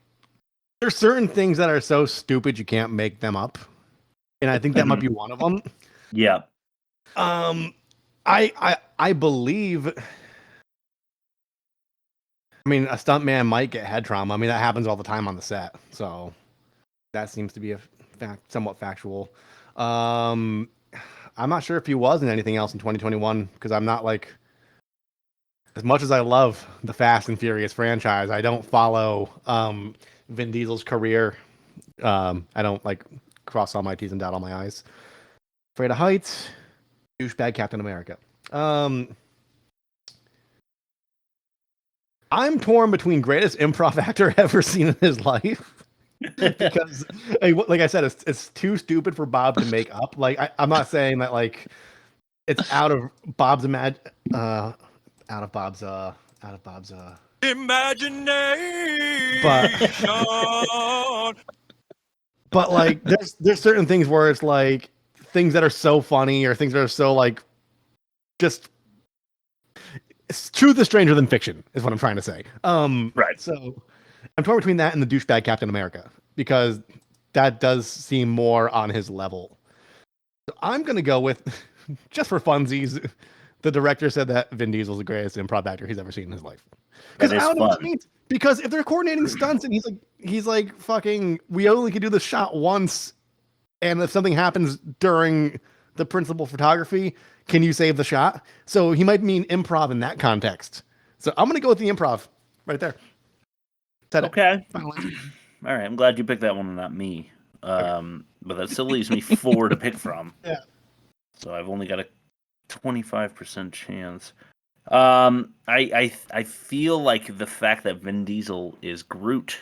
there's certain things that are so stupid you can't make them up, and I think that might be one of them. Yeah. I believe. I mean, a stuntman might get head trauma. I mean, that happens all the time on the set, so that seems to be a somewhat factual. I'm not sure if he was in anything else in 2021 because I'm not like, as much as I love the Fast and Furious franchise, I don't follow Vin Diesel's career. I don't like cross all my T's and dot all my I's. Afraid of heights, douchebag Captain America. I'm torn between greatest improv actor ever seen in his life. Because, like I said, it's too stupid for Bob to make up. Like I'm not saying that like it's out of Bob's imagination, but like there's certain things where it's like things that are so funny or things that are so like just truth is stranger than fiction is what I'm trying to say. Right. So I'm torn between that and the douchebag Captain America because that does seem more on his level. So I'm gonna go with, just for funsies, the director said that Vin Diesel's the greatest improv actor he's ever seen in his life. Because I don't know what that means. Because if they're coordinating stunts and he's like fucking, we only can do the shot once, and if something happens during the principal photography, can you save the shot? So he might mean improv in that context. So I'm gonna go with the improv right there. Okay. All right. I'm glad you picked that one and not me. But that still leaves me 4 to pick from. Yeah. So I've only got a 25% chance. I feel like the fact that Vin Diesel is Groot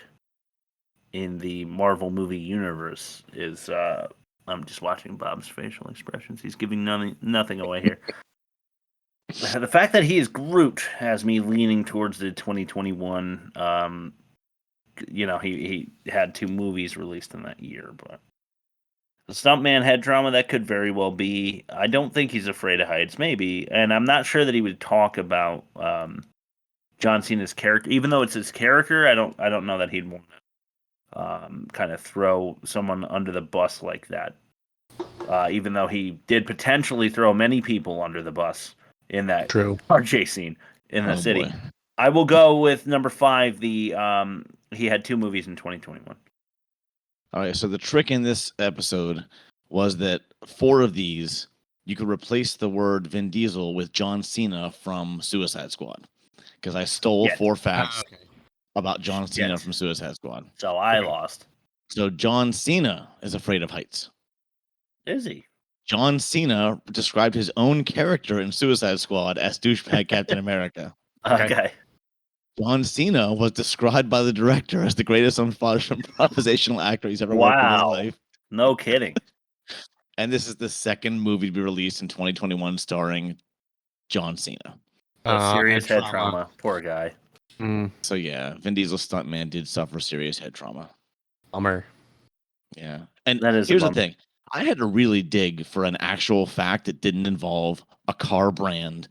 in the Marvel movie universe is I'm just watching Bob's facial expressions. He's giving nothing away here. The fact that he is Groot has me leaning towards the 2021. He had 2 movies released in that year, but the stuntman head trauma, that could very well be. I don't think he's afraid of heights, maybe, and I'm not sure that he would talk about John Cena's character, even though it's his character. I don't know that he'd want to kind of throw someone under the bus like that. Even though he did potentially throw many people under the bus in that car chase scene in the city. Boy. I will go with number 5. He had 2 movies in 2021. All right, so the trick in this episode was that 4 of these, you could replace the word Vin Diesel with John Cena from Suicide Squad. Because I stole 4 facts about John Cena from Suicide Squad. So I lost. So John Cena is afraid of heights. Is he? John Cena described his own character in Suicide Squad as douchebag Captain America. Okay. John Cena was described by the director as the greatest improvisational actor he's ever worked in his life. No kidding. And this is the second movie to be released in 2021 starring John Cena. Serious head trauma. Poor guy. So yeah, Vin Diesel's stuntman did suffer serious head trauma. Bummer. Yeah. And that is here's the thing. I had to really dig for an actual fact that didn't involve a car brand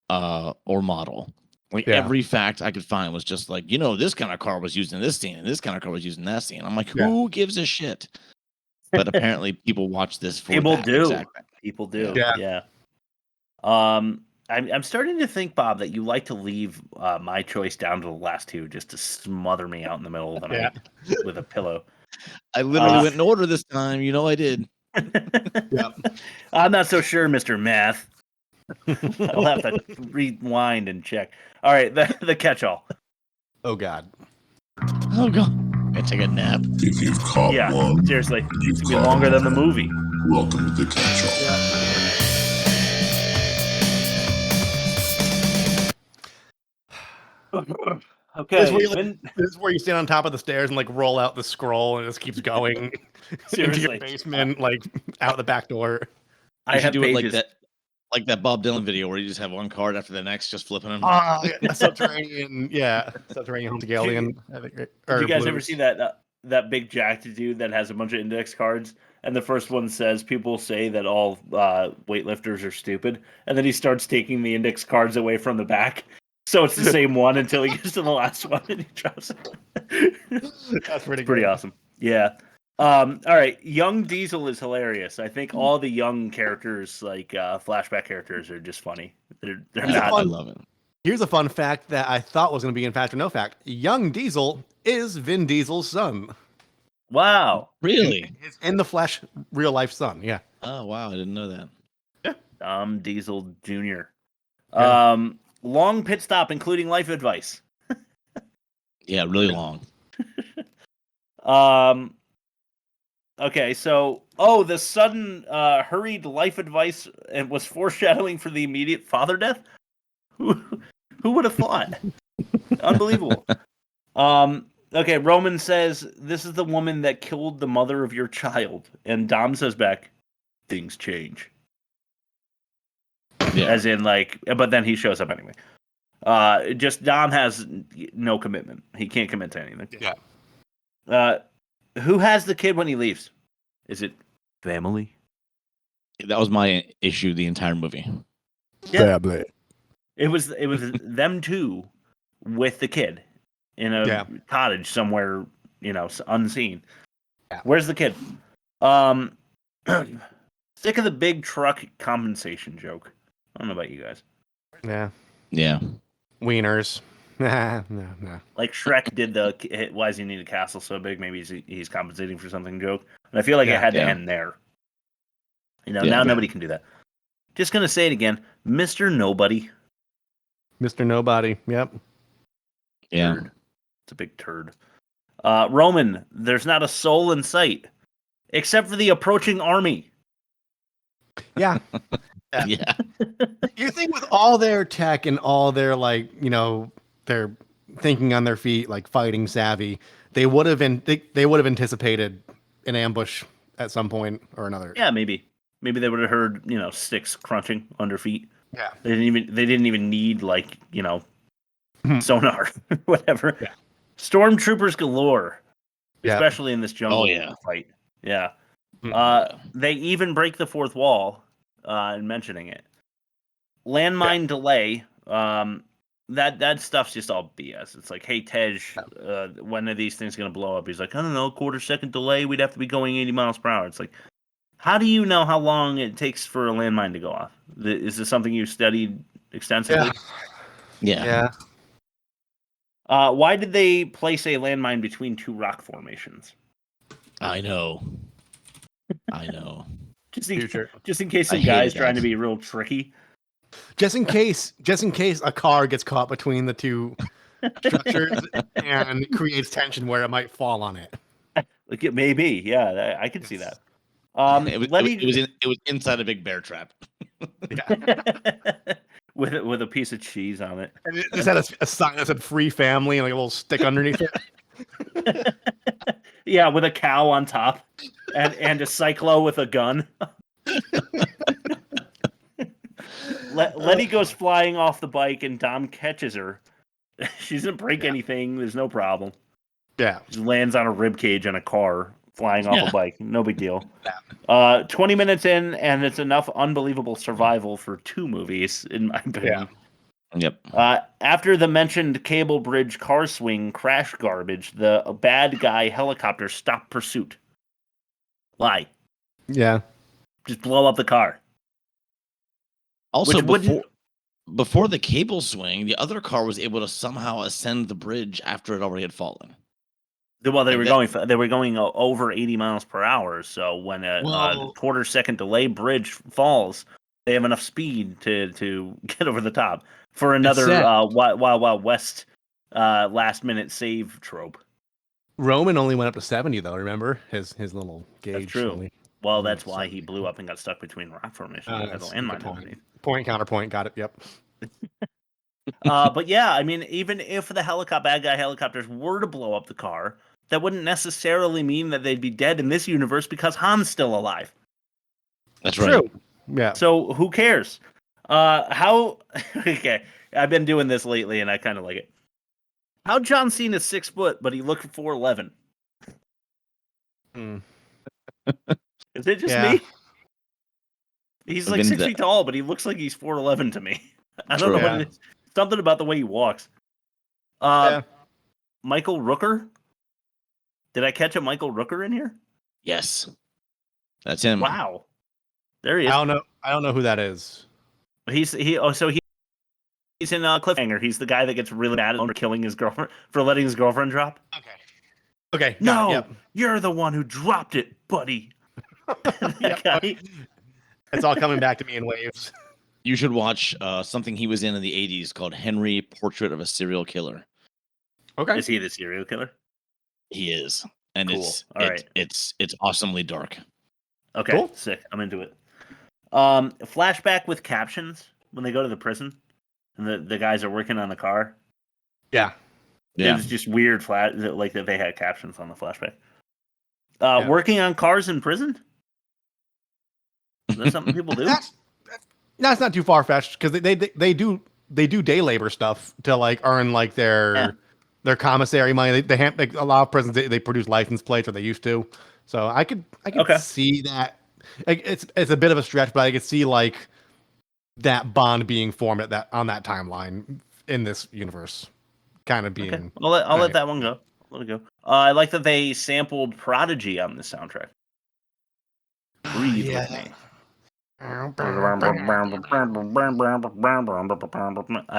or model. Like every fact I could find was just like, this kind of car was used in this scene, and this kind of car was used in that scene. I'm like, who gives a shit? But apparently, people watch this for People that do. exact thing. People do. Yeah. Yeah. I'm starting to think, Bob, that you like to leave my choice down to the last two just to smother me out in the middle of the night with a pillow. I literally went in order this time. I did. I'm not so sure, Mr. Math. I'll have to rewind and check. All right, the catch-all. Oh God. Oh God. I take a nap. If you've caught one, seriously, it's gonna be longer than the movie. Welcome to the catch-all. Okay. This is where you stand on top of the stairs and like roll out the scroll, and it just keeps going into Seriously. your basement, like out the back door. I should do it like that Bob Dylan video where you just have one card after the next, just flipping them. Subterranean, subterranean home to Galilean. Did you guys ever see that big jacked dude that has a bunch of index cards? And the first one says, people say that all weightlifters are stupid. And then he starts taking the index cards away from the back. So it's the same one until he gets to the last one and he drops it. That's pretty awesome. Yeah. All right. Young Diesel is hilarious. I think all the young characters, like flashback characters, are just funny. They're not. I love it. Here's a fun fact that I thought was going to be in Fact or No Fact. Young Diesel is Vin Diesel's son. Wow. Really? His in the flesh, real life son. Yeah. Oh, wow. I didn't know that. Diesel Jr. Yeah. Long pit stop, including life advice. Yeah, really long. Okay, so the sudden hurried life advice was foreshadowing for the immediate father death. Who would have thought? Unbelievable. Okay, Roman says this is the woman that killed the mother of your child, and Dom says back, things change. Yeah. As in, but then he shows up anyway. Just Dom has no commitment. He can't commit to anything. Yeah. Who has the kid when he leaves? Is it family? That was my issue the entire movie. Yeah. It was them two with the kid in a cottage somewhere, unseen. Yeah. Where's the kid? Sick of the big truck compensation joke. I don't know about you guys. Yeah. Yeah. Wieners. No. Like Shrek did the why does he need a castle so big? Maybe he's compensating for something joke. And I feel like it had to end there. Now nobody can do that. Just gonna say it again, Mr. Nobody. Mr. Nobody. Yep. Yeah. Turd. It's a big turd. Roman, there's not a soul in sight, except for the approaching army. Yeah. Yeah. You think with all their tech and all their their thinking on their feet, like fighting savvy, they would have anticipated an ambush at some point or another. Yeah, maybe they would have heard sticks crunching under feet. Yeah, they didn't even need sonar, whatever. Yeah. Stormtroopers galore, especially in this jungle fight. Yeah, they even break the fourth wall. In mentioning it, landmine delay. That stuff's just all BS. It's like, hey Tej, when are these things gonna blow up? He's like, I don't know, quarter-second delay. We'd have to be going 80 miles per hour. It's like, how do you know how long it takes for a landmine to go off? Is this something you studied extensively? Yeah. Why did they place a landmine between two rock formations? I know. Just in case some guy's trying to be real tricky. Just in case a car gets caught between the two structures and creates tension where it might fall on it. Like it may be, yeah, I can see that. It was inside a big bear trap. with a piece of cheese on it. And it just had a sign that said "Free Family" and like a little stick underneath it. Yeah, with a cow on top and a cyclo with a gun. Letty goes flying off the bike and Dom catches her. She doesn't break anything. There's no problem. Yeah. She lands on a rib cage on a car flying off a bike. No big deal. 20 minutes in, and it's enough unbelievable survival for 2 movies, in my opinion. Yep. After the mentioned cable bridge car swing crash garbage, the bad guy helicopter stopped pursuit. Why? Yeah. Just blow up the car. Also, before the cable swing, the other car was able to somehow ascend the bridge after it already had fallen. Well, they were going over 80 miles per hour. So when a quarter-second delay bridge falls, they have enough speed to get over the top for another Wild West last-minute save trope. Roman only went up to 70 though. Remember his little gauge. That's true. Only, well, that's why he blew up and got stuck between rock formations. Had a landmine underneath. Point counterpoint. Got it. Yep. But yeah, I mean, even if the bad guy helicopters were to blow up the car, that wouldn't necessarily mean that they'd be dead in this universe because Han's still alive. That's right. True. Yeah. So who cares? Okay, I've been doing this lately, and I kind of like it. How John Cena's 6 foot, but he looked 4'11"? Is it just me? He's like 6 feet tall, but he looks like he's 4'11" to me. I don't know what it is. Something about the way he walks. Michael Rooker? Did I catch a Michael Rooker in here? Yes. That's him. Wow. There he is. I don't know who that is. He's in Cliffhanger. He's the guy that gets really mad at him for killing his girlfriend, for letting his girlfriend drop. Okay. No, you're the one who dropped it, buddy. It's all coming back to me in waves. You should watch something he was in the 80s called Henry, Portrait of a Serial Killer. Okay. Is he the serial killer? He is. And cool. it's awesomely dark. Okay, cool. Sick. I'm into it. Flashback with captions when they go to the prison and the guys are working on the car. Yeah. It was just weird like that they had captions on the flashback. Working on cars in prison? Is that something people do? That's not too far fetched because they do day labor stuff to like earn like their commissary money. They a lot of prisons they produce license plates, or they used to. So I could see that. It's a bit of a stretch, but I could see like that bond being formed on that timeline in this universe, kind of being. Okay. I'll let that one go. Let it go. I like that they sampled Prodigy on the soundtrack. Breathe with me. I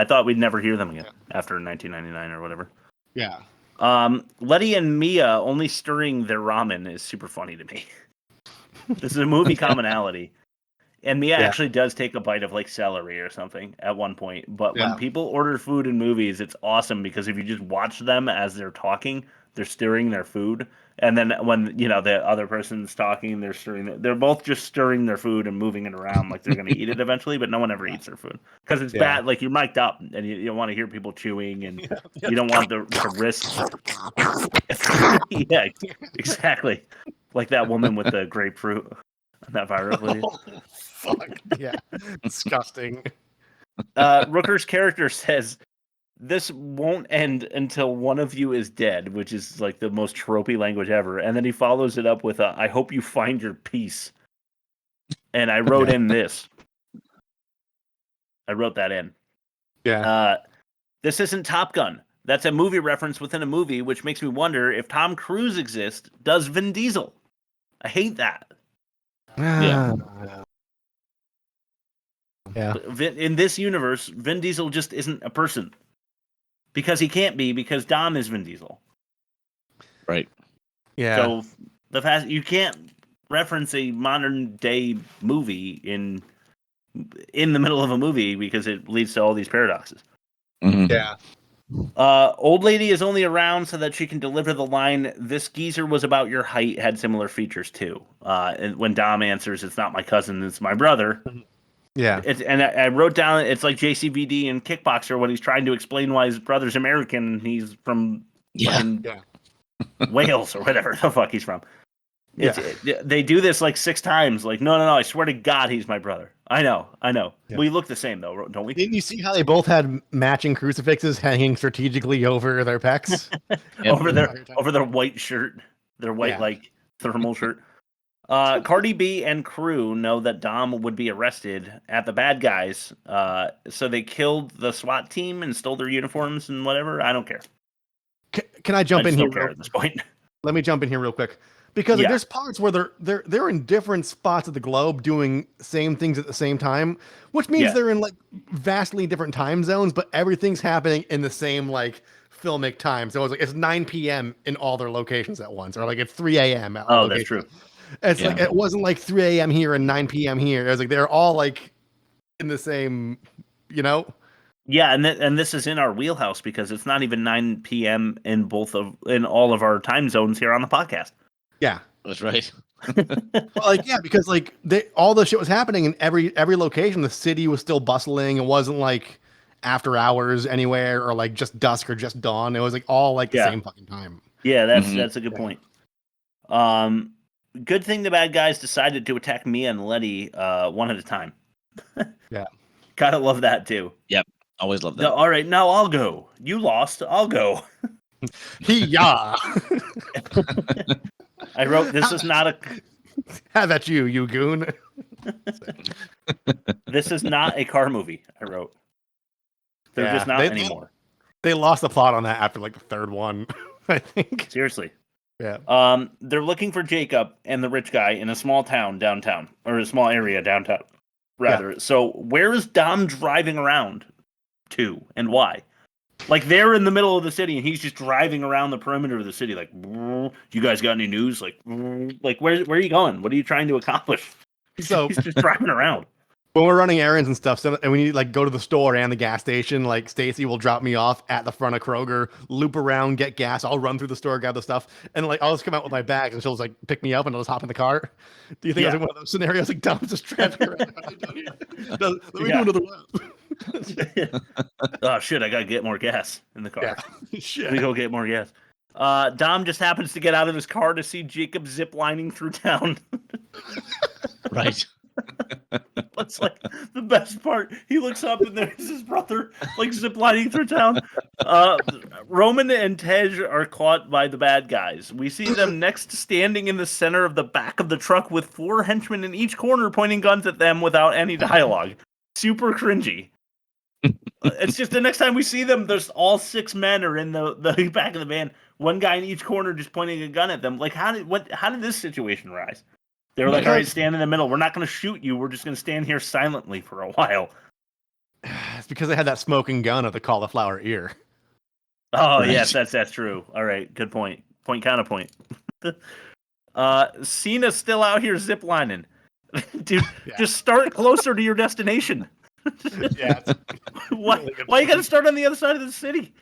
thought we'd never hear them again after 1999 or whatever. Yeah. Letty and Mia only stirring their ramen is super funny to me. This is a movie commonality. And Mia actually does take a bite of like celery or something at one point. But when people order food in movies, it's awesome because if you just watch them as they're talking, they're stirring their food. And then when, the other person's talking, they're stirring. They're both just stirring their food and moving it around like they're going to eat it eventually. But no one ever eats their food because it's bad. Like you're mic'd up and you don't want to hear people chewing and you don't want the risk. Yeah, exactly. Like that woman with the grapefruit on that viral video. Oh, fuck. Yeah. Disgusting. Rooker's character says, "This won't end until one of you is dead," which is like the most tropey language ever. And then he follows it up with "I hope you find your peace." And I wrote in this. I wrote that in. Yeah. This isn't Top Gun. That's a movie reference within a movie, which makes me wonder if Tom Cruise exists, does Vin Diesel? I hate that. Yeah. In this universe, Vin Diesel just isn't a person. Because he can't be, because Dom is Vin Diesel. Right. Yeah. So you can't reference a modern day movie in the middle of a movie because it leads to all these paradoxes. Mm-hmm. Yeah. Old lady is only around so that she can deliver the line, "This geezer was about your height, had similar features too." And when Dom answers, "It's not my cousin, it's my brother." Yeah. And I wrote down, it's like JCVD and Kickboxer when he's trying to explain why his brother's American and he's from Wales or whatever the fuck he's from. They do this like 6 times. Like, no, I swear to God, he's my brother. I know. Yeah. We look the same though, don't we? Didn't you see how they both had matching crucifixes hanging strategically over their pecs? over their white shirt, their white like thermal shirt. Cardi B and crew know that Dom would be arrested at the bad guys, so they killed the SWAT team and stole their uniforms and whatever. I don't care. Can I jump in here? Don't care at this point. Let me jump in here real quick because like, Yeah. there's parts where they're in different spots of the globe doing same things at the same time, which means Yeah. they're in like vastly different time zones, but everything's happening in the same like filmic time. So it's 9 p.m. in all their locations at once, or like it's 3 a.m. at all Oh, that's locations. true. It's like it wasn't like 3 a.m. here and 9 p.m. here. It was like they're all like in the same, you know. Yeah, and this is in our wheelhouse because it's not even 9 p.m. in all of our time zones here on the podcast. Yeah, that's right. Well, because like all the shit was happening in every location. The city was still bustling. It wasn't like after hours anywhere or like just dusk or just dawn. It was like all like the same fucking time. Yeah, that's a good point. Good thing the bad guys decided to attack Mia and Letty one at a time. Yeah, gotta love that too. Yep, always love that. All right, now I'll go. You lost. I'll go. Yeah. I wrote this is not a. How about you goon? This is not a car movie. I wrote. They're just not anymore. They lost the plot on that after like the third one, I think. Seriously. Yeah. They're looking for Jacob and the rich guy in a small town downtown, or a small area downtown, rather. Yeah. So where is Dom driving around to, and why? Like they're in the middle of the city, and he's just driving around the perimeter of the city. Like, you guys got any news? Like where are you going? What are you trying to accomplish? So he's just driving around. When we're running errands and stuff, and we need to like go to the store and the gas station, like Stacy will drop me off at the front of Kroger, loop around, get gas. I'll run through the store, grab the stuff, and like I'll just come out with my bags, and she'll just like pick me up, and I'll just hop in the car. Do you think that's like one of those scenarios? Like Dom's just driving around. Let me do another lap. Oh shit! I gotta get more gas in the car. Yeah. Shit. Let me go get more gas. Dom just happens to get out of his car to see Jacob ziplining through town. Right. What's like the best part? He looks up and there's his brother like ziplining through town. Roman and Tej are caught by the bad guys. We see them next standing in the center of the back of the truck with 4 henchmen in each corner pointing guns at them without any dialogue. Super cringy. It's just the next time we see them, there's all 6 men are in the back of the van. One guy in each corner just pointing a gun at them. Like how did this situation rise? They were like, all right, stand in the middle. We're not going to shoot you. We're just going to stand here silently for a while. It's because they had that smoking gun of the cauliflower ear. Oh, Right. yes, that's true. All right, good point. Counterpoint. Cena's still out here ziplining. Dude, just start closer to your destination. Yeah. Why you got to start on the other side of the city?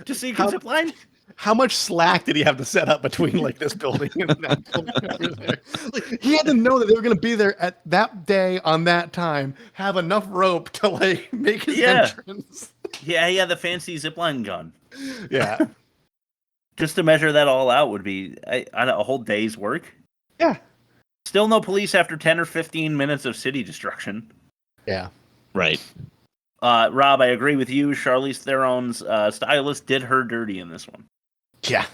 Just so you can zipline? How much slack did he have to set up between like this building and that building over there? Like, he had to know that they were going to be there at that day on that time, have enough rope to like make his entrance. Yeah, the fancy zipline gun. Yeah. Just to measure that all out would be a whole day's work. Yeah. Still no police after 10 or 15 minutes of city destruction. Yeah. Right. Rob, I agree with you. Charlize Theron's stylist did her dirty in this one. Yeah.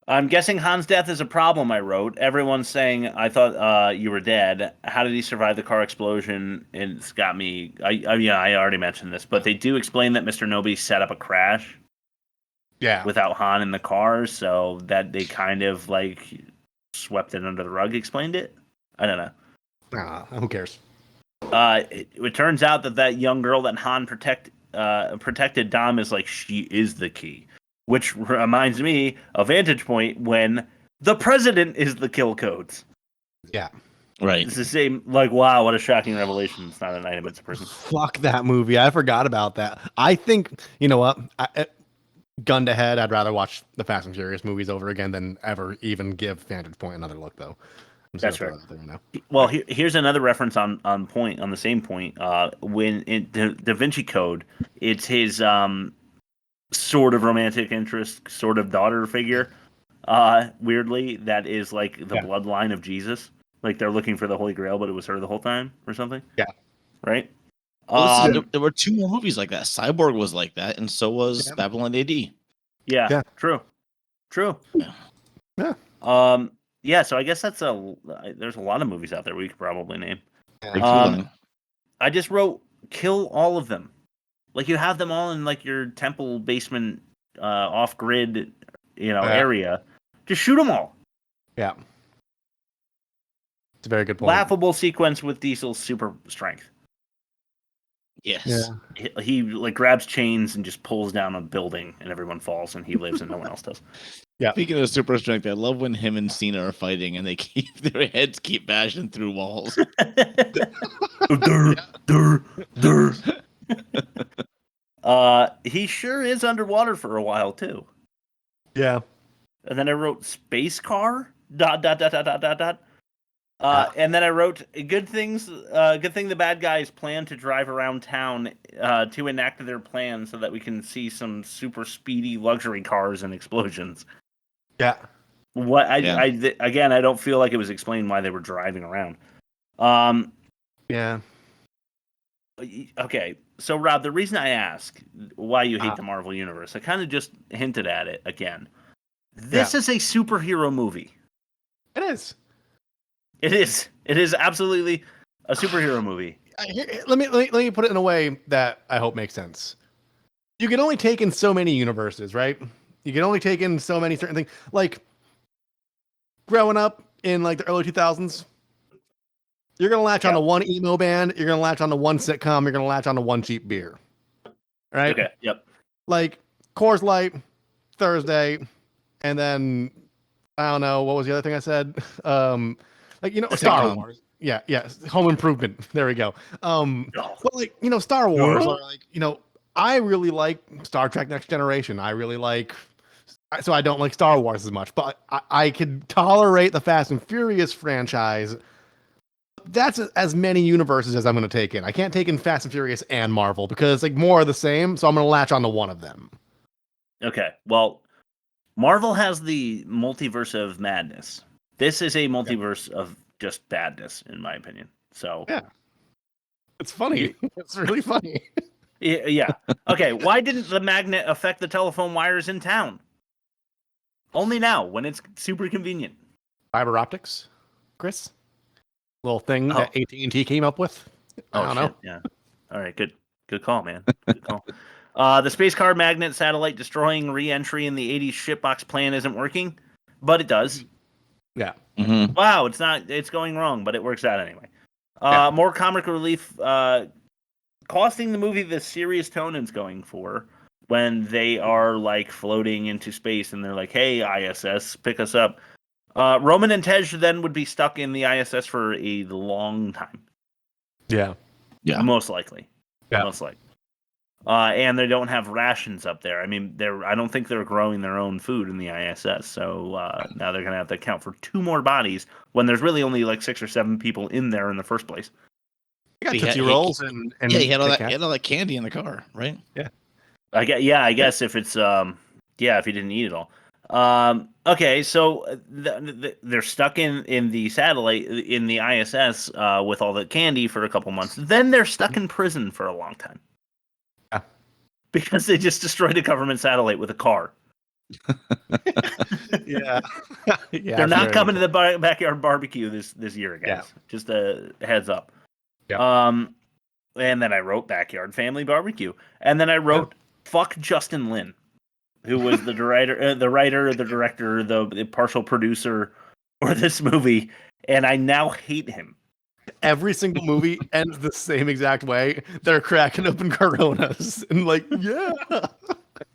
I'm guessing Han's death is a problem, I wrote. Everyone's saying, I thought you were dead. How did he survive the car explosion? It's got me... I already mentioned this, but they do explain that Mr. Nobody set up a crash. Yeah. Without Han in the car, so that they kind of, like, swept it under the rug, explained it? I don't know. Who cares? It turns out that young girl that Han protected Dom is like, she is the key. Which reminds me of Vantage Point when the president is the kill codes. Yeah. Right. It's the same, like, wow, what a shocking revelation. It's not an item, it's a person. Fuck that movie. I forgot about that. I think, you know what? Gun to head, I'd rather watch the Fast and Furious movies over again than ever even give Vantage Point another look, though. That's right. Well, here's another reference on the same point. When in Da Vinci Code, it's his sort of romantic interest, sort of daughter figure. Weirdly, that is like the bloodline of Jesus. Like they're looking for the Holy Grail, but it was her the whole time, or something. Yeah. Right. Well, there were 2 more movies like that. Cyborg was like that, and so was Babylon AD. Yeah. True. Yeah. yeah, so I guess there's a lot of movies out there we could probably name. I just wrote kill all of them. Like you have them all in like your temple basement, off grid, area. Just shoot them all. Yeah. It's a very good point. Laughable sequence with Diesel's super strength. Yes. Yeah. He like grabs chains and just pulls down a building, and everyone falls, and he lives, and no one else does. Yeah. Speaking of super strength, I love when him and Cena are fighting, and their heads keep bashing through walls. He sure is underwater for a while too. Yeah. And then I wrote space car ... And then I wrote good thing the bad guys plan to drive around town to enact their plan so that we can see some super speedy luxury cars and explosions. Yeah. Again, I don't feel like it was explained why they were driving around. Yeah. Okay, so Rob, the reason I ask why you hate the Marvel Universe, I kind of just hinted at it again. This is a superhero movie. It is. It is. It is absolutely a superhero movie. Let me put it in a way that I hope makes sense. You can only take in so many universes, right? You can only take in so many certain things. Like growing up in like the early 2000s, you're gonna latch onto one emo band, you're gonna latch onto one sitcom, you're gonna latch onto one cheap beer. Right? Okay. Yep. Like Coors Light, Thursday, and then I don't know, what was the other thing I said? Star Wars. Yeah, Home Improvement. There we go. But like, Star Wars, or like, I really like Star Trek Next Generation. I really like, so I don't like Star Wars as much, but I could tolerate the Fast and Furious franchise. That's as many universes as I'm going to take in. I can't take in Fast and Furious and Marvel because like more are the same, so I'm going to latch onto one of them. Okay, well, Marvel has the multiverse of madness. This is a multiverse of just badness, in my opinion. So yeah, it's funny. It's really funny. Yeah. Okay. Why didn't the magnet affect the telephone wires in town? Only now, when it's super convenient. Fiber optics, Chris. Little thing that AT&T came up with. I don't know. Yeah. All right. Good call, man. Good call. The space car magnet satellite destroying re-entry in the 80s shipbox plan isn't working, but it does. Yeah. Mm-hmm. Wow, it's going wrong, but it works out anyway. More comic relief, costing the movie the serious tone it's going for when they are like floating into space and they're like, "Hey, ISS, pick us up." Roman and Tej then would be stuck in the ISS for a long time. Yeah. Most likely. Yeah. Most likely. And they don't have rations up there. I mean, I don't think they're growing their own food in the ISS. So now they're going to have to account for 2 more bodies when there's really only like 6 or 7 people in there in the first place. You got Tootsie Rolls and he had all that candy in the car, right? Yeah. I guess if it's if you didn't eat it all. Okay, so they're stuck in the satellite in the ISS with all the candy for a couple months. Then they're stuck in prison for a long time. Because they just destroyed a government satellite with a car. Yeah. They're not coming to the backyard barbecue this year, guys. Yeah. Just a heads up. Yeah. And then I wrote backyard family barbecue. And then I wrote fuck Justin Lin, who was the writer, the director, the partial producer for this movie. And I now hate him. Every single movie ends the same exact way. They're cracking open Coronas and like, yeah.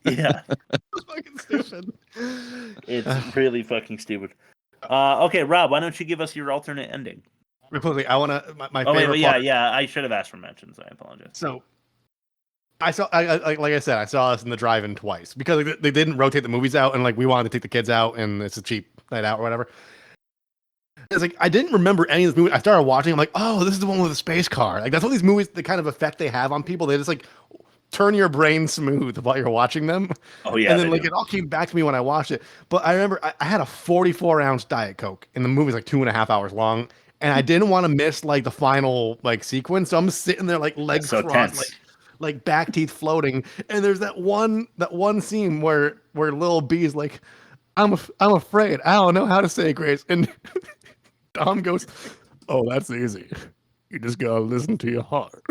It's fucking stupid. It's really fucking stupid. Okay, Rob, why don't you give us your alternate ending? Quickly, I want to my favorite. Wait, part. I should have asked for mentions. I apologize. So, I saw, like I said, I saw this in the drive-in twice because they didn't rotate the movies out, and like we wanted to take the kids out, and it's a cheap night out or whatever. It's like I didn't remember any of this movie. I started watching. I'm like, oh, this is the one with the space car. Like that's all these movies. The kind of effect they have on people. They just like turn your brain smooth while you're watching them. Oh yeah. And then like it all came back to me when I watched it. But I remember I had a 44-ounce Diet Coke, and the movie's like 2.5 hours long, and I didn't want to miss like the final like sequence. So I'm sitting there like legs crossed, like back teeth floating. And there's that one scene where Lil B's like, I'm afraid. I don't know how to say grace. And Dom goes, "Oh, that's easy. You just gotta listen to your heart."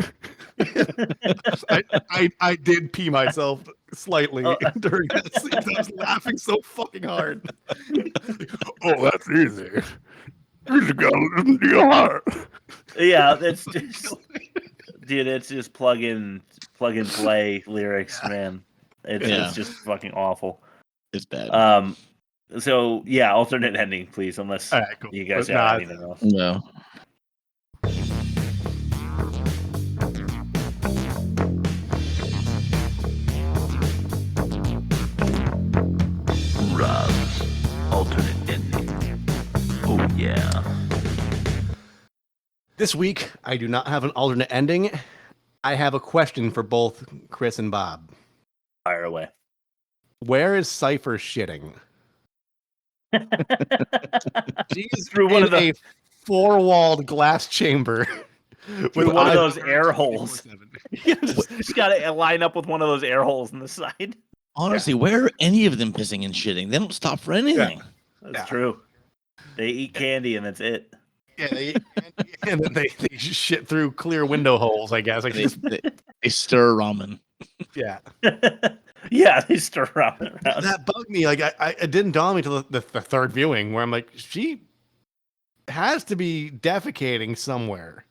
I did pee myself slightly during that scene. I was laughing so fucking hard. Oh, that's easy. You just gotta listen to your heart. Yeah, that's just, dude. It's just plug and play lyrics, man. It's just fucking awful. It's bad. So yeah, alternate ending, please, unless All right, cool. you guys But have nah, anything else. No. Rob's alternate ending. Oh yeah. This week, I do not have an alternate ending. I have a question for both Chris and Bob. Fire away. Where is Cypher shitting? She's Through one of a four-walled glass chamber. With one of those air holes. Just got to line up with one of those air holes in the side. Honestly, where are any of them pissing and shitting? They don't stop for anything. That's true. They eat candy and that's it. Yeah, they and then they shit through clear window holes, I guess. Like They stir ramen. Yeah. Yeah, they stir ramen around. That bugged me. Like it didn't dawn me until the third viewing where I'm like, she has to be defecating somewhere.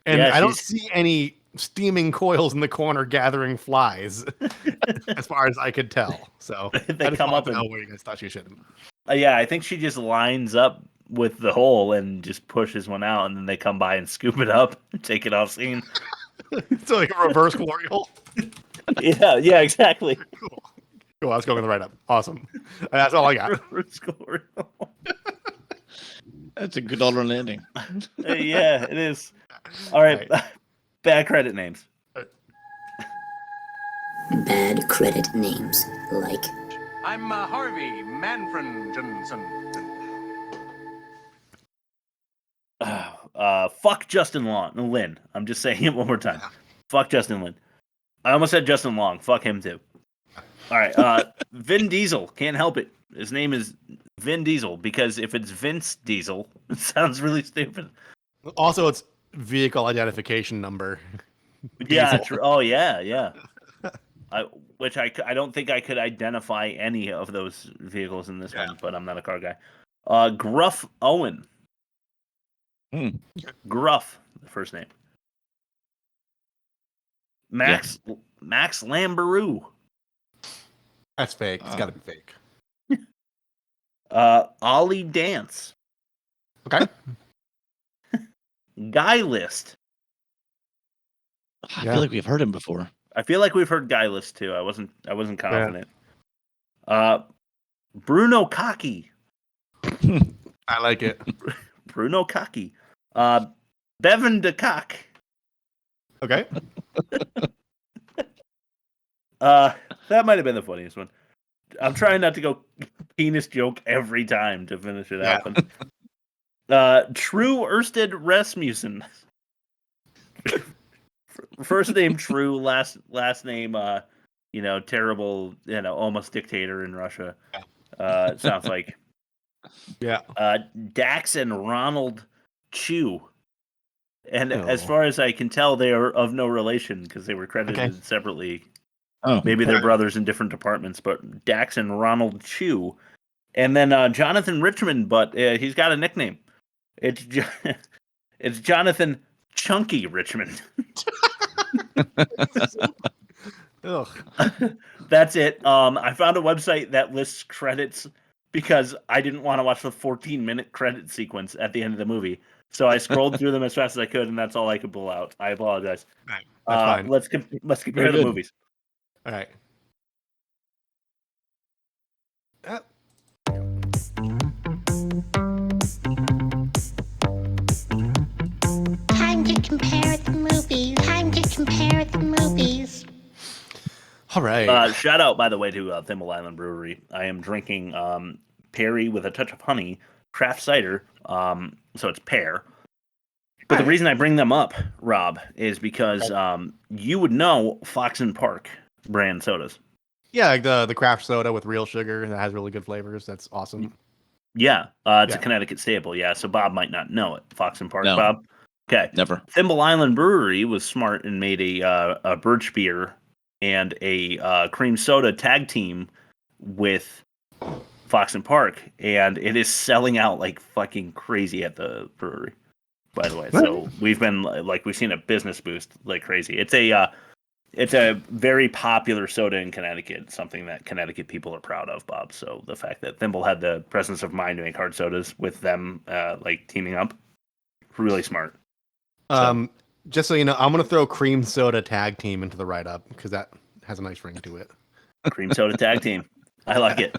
And Yeah, I don't see any steaming coils in the corner gathering flies, as far as I could tell. So They I just come wanted up to and- know where you guys thought she should. Yeah, I think she just lines up with the hole and just pushes one out, and then they come by and scoop it up and take it off scene. So like a reverse glory hole. Yeah, exactly. Cool, I was going the right up. Awesome. That's all I got. Reverse glory hole. That's a good alternate ending. Yeah, it is. All right, bad credit names. Bad credit names like I'm Harvey Manfred Johnson. Fuck Justin Lin. I'm just saying it one more time. Fuck Justin Lin. I almost said Justin Long. Fuck him too. All right. Vin Diesel. Can't help it. His name is Vin Diesel because if it's Vince Diesel, it sounds really stupid. Also, it's vehicle identification number. Yeah. True. Oh yeah. Which I don't think I could identify any of those vehicles in this one, but I'm not a car guy. Gruff Owen. Gruff, the first name. Max Lambaroo. That's fake. It's got to be fake. Ollie Dance. Okay. Guy List. I feel like we've heard him before. I feel like we've heard Guy List too. I wasn't confident. Bruno Cocky. I like it. Bruno Cocky. Bevan DeCock. Okay. That might have been the funniest one. I'm trying not to go penis joke every time to finish it out. True Ørsted Rasmussen. First name True, last name terrible, almost dictator in Russia. Sounds like. Yeah. Dax and Ronald Chu. And as far as I can tell, they are of no relation because they were credited separately. Oh, maybe they're brothers in different departments, but Dax and Ronald Chu. And then Jonathan Richmond, but he's got a nickname. It's Jonathan Chunky Richmond. Ugh. That's it. I found a website that lists credits because I didn't want to watch the 14-minute credit sequence at the end of the movie. So I scrolled through them as fast as I could, and that's all I could pull out. I apologize. Right, that's fine. Let's compare the movies. All right. Time to compare the movies. All right. Shout out, by the way, to Thimble Island Brewery. I am drinking Perry with a touch of honey craft cider. So it's pear. But the reason I bring them up, Rob, is because you would know Fox and Park brand sodas. Yeah, like the craft soda with real sugar that has really good flavors. That's awesome. Yeah, it's a Yeah. Connecticut staple. Yeah, so Bob might not know it. Fox and Park, No. Bob. Okay, Never. Thimble Island Brewery was smart and made a birch beer and a cream soda tag team with Fox and Park, and it is selling out like fucking crazy at the brewery. By the way, so we've seen a business boost like crazy. It's a very popular soda in Connecticut, something that Connecticut people are proud of, Bob. So the fact that Thimble had the presence of mind to make hard sodas with them, like teaming up, really smart. Just so you know, I'm gonna throw cream soda tag team into the write up because that has a nice ring to it. Cream soda tag team, I like it.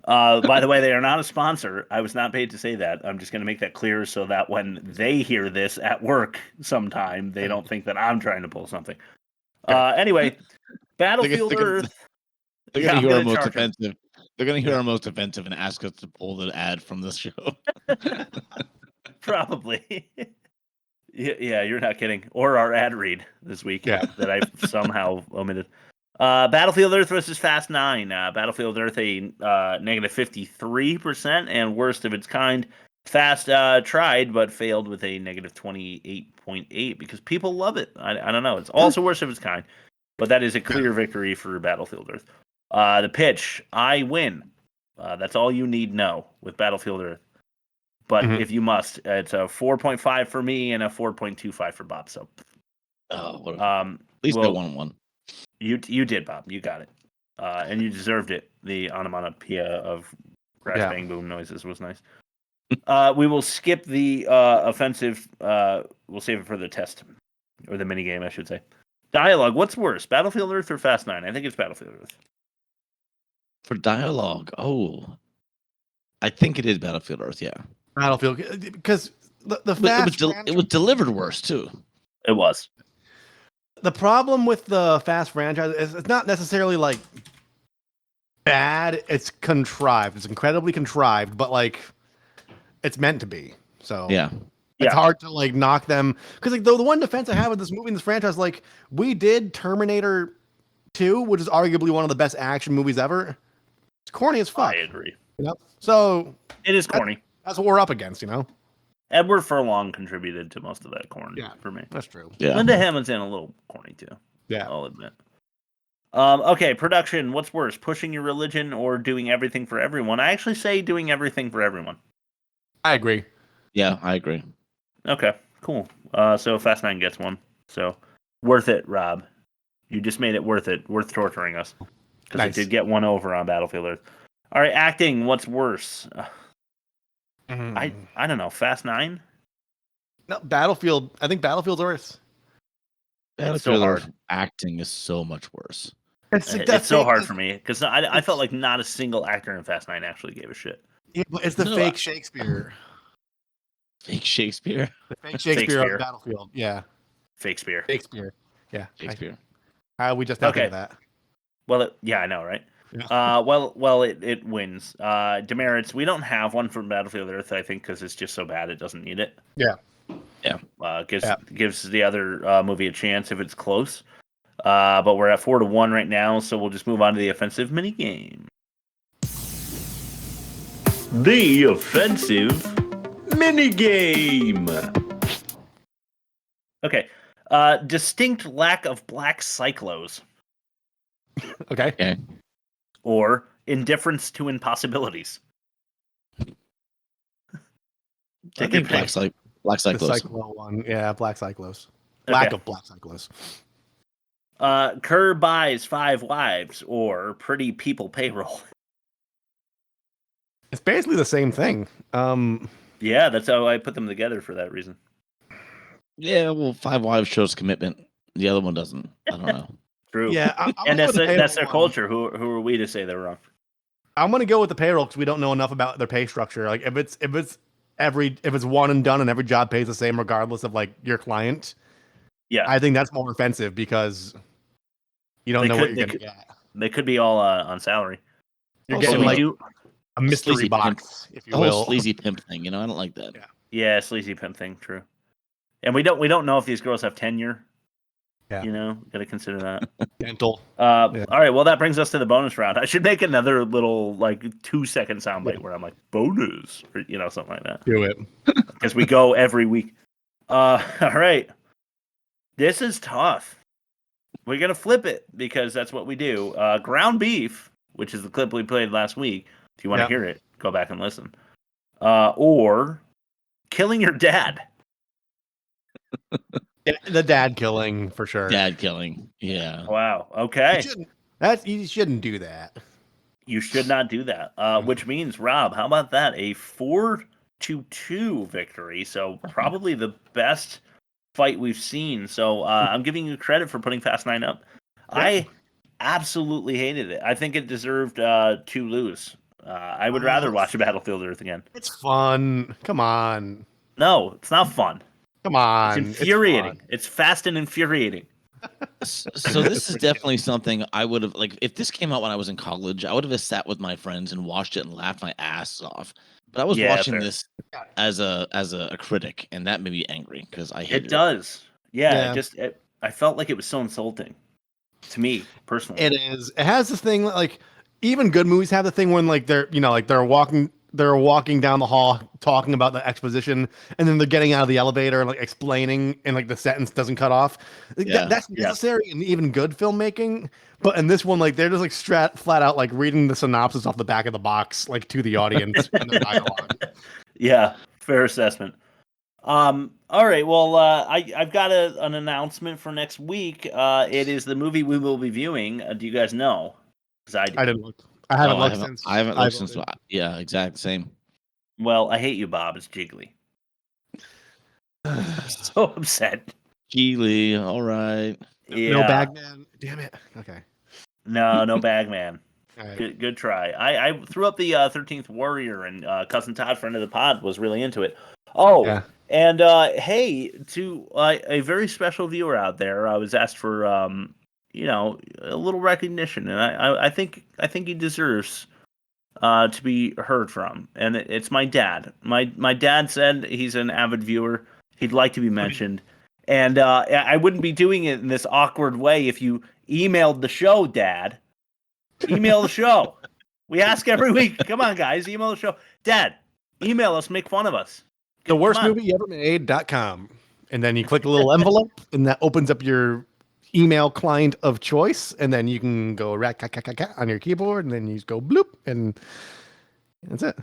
By the way, they are not a sponsor. I was not paid to say that. I'm just going to make that clear so that when they hear this at work sometime, they don't think that I'm trying to pull something. Anyway, Battlefield Earth. They're Yeah, gonna I'm hear our gonna most charge 'em. offensive. They're gonna hear our most offensive and ask us to pull the ad from this show. Probably. Yeah, you're not kidding. Or our ad read this week that I somehow omitted. Battlefield Earth versus Fast 9. Battlefield Earth a negative 53% and worst of its kind. Fast tried but failed with a negative 28.8 because people love it. I don't know. It's also worst of its kind, but that is a clear victory for Battlefield Earth. The pitch, I win. That's all you need know with Battlefield Earth. But if you must, it's a 4.5 for me and a 4.25 for Bob. So, at least I won one. You did, Bob. You got it, and you deserved it. The onomatopoeia of crash, bang, boom noises was nice. We will skip the offensive. We'll save it for the test or the mini game, I should say. Dialogue. What's worse, Battlefield Earth or Fast 9? I think it's Battlefield Earth. For dialogue, I think it is Battlefield Earth. Yeah, Battlefield because the fast it was delivered worse too. It was. The problem with the Fast franchise is it's not necessarily like bad. It's contrived. It's incredibly contrived, but like it's meant to be. So it's hard to like knock them because like the one defense I have with this movie in this franchise, like we did Terminator 2, which is arguably one of the best action movies ever. It's corny as fuck. I agree. You know? So it is corny. That's what we're up against, you know. Edward Furlong contributed to most of that corny for me. That's true. Yeah. Linda Hamilton a little corny too. Yeah. I'll admit. Okay, production. What's worse, pushing your religion or doing everything for everyone? I actually say doing everything for everyone. I agree. Yeah, I agree. Okay, cool. So Fast 9 gets one. So worth it, Rob. You just made it worth it. Worth torturing us. Because it did get one over on Battlefield Earth. All right, acting. What's worse? I don't know. Fast 9? No, Battlefield. I think Battlefield's worse. Battlefield so Earth hard. acting is so much worse. It's so hard for me because I felt like not a single actor in Fast 9 actually gave a shit. Yeah, but it's the fake Shakespeare. Fake Shakespeare. The fake Shakespeare of Battlefield. Yeah. Fake spear. Shakespeare. Yeah. Shakespeare. We just not that. Well, I know, right? Yeah. Well, it wins. Demerits. We don't have one from Battlefield Earth, I think, because it's just so bad it doesn't need it. Yeah. Gives the other movie a chance if it's close. But we're at 4-1 right now, so we'll just move on to the offensive mini game. The offensive mini game. Okay. Distinct lack of black cyclos. Okay. Or indifference to impossibilities. I think black cyclos. The cyclo one. Yeah, black cyclos. Lack of black cyclos. Kerr buys 5 wives or pretty people payroll. It's basically the same thing. Yeah, that's how I put them together for that reason. Yeah, well, 5 wives shows commitment. The other one doesn't. I don't know. True. Yeah, and that's their culture. Who are we to say they're wrong? I'm gonna go with the payroll because we don't know enough about their pay structure. Like if it's one and done and every job pays the same regardless of like your client. Yeah, I think that's more offensive because you don't know what you're gonna get. They could be all on salary. You're getting like a mystery box, if you will. The whole sleazy pimp thing, I don't like that. Yeah, sleazy pimp thing, true. And we don't know if these girls have tenure. Yeah. You know, got to consider that. Dental. All right. Well, that brings us to the bonus round. I should make another little 2-second soundbite where I'm like bonus or something like that. Do it. Because we go every week. All right. This is tough. We're gonna flip it because that's what we do. Ground beef, which is the clip we played last week. If you want to hear it, go back and listen. Or killing your dad. The dad killing for sure. Dad killing. Yeah. Wow. Okay. You shouldn't do that. You should not do that. Which means, Rob, how about that? A 4-2 victory. So probably the best fight we've seen. So I'm giving you credit for putting Fast 9 up. Yeah. I absolutely hated it. I think it deserved to lose. I would rather watch a Battlefield Earth again. It's fun. Come on. No, it's not fun. Come on. It's infuriating. It's fast and infuriating. So this is definitely something I would have if this came out when I was in college, I would have sat with my friends and watched it and laughed my ass off. But I was watching this as a critic, and that made me angry because I hated it. It does. Yeah. I felt like it was so insulting to me personally. It is. It has this thing even good movies have the thing when they're walking down the hall talking about the exposition, and then they're getting out of the elevator and explaining, and the sentence doesn't cut off. That's necessary in even good filmmaking. But in this one, they're just flat out reading the synopsis off the back of the box to the audience in the dialogue. Yeah, fair assessment. All right. Well, I've got an announcement for next week. It is the movie we will be viewing. Do you guys know? Because I didn't look. I haven't looked since. I haven't looked since. Yeah, exact same. Well, I hate you, Bob. It's Jiggly. I'm so upset. Jiggly. All right. Yeah. No Bagman. Damn it. Okay. No Bagman. Right. Good try. I threw up the 13th Warrior, and Cousin Todd, friend of the pod, was really into it. Oh, yeah. And hey, to a very special viewer out there, I was asked for a little recognition, and I think he deserves to be heard from, and it's my dad. My dad said he's an avid viewer. He'd like to be mentioned, and I wouldn't be doing it in this awkward way if you emailed the show, Dad. Email the show. We ask every week. Come on, guys, email the show. Dad, email us. Make fun of us. theworstmovieevermade.com, and then you click a little envelope, and that opens up your email client of choice, and then you can go on your keyboard, and then you just go bloop, and that's it.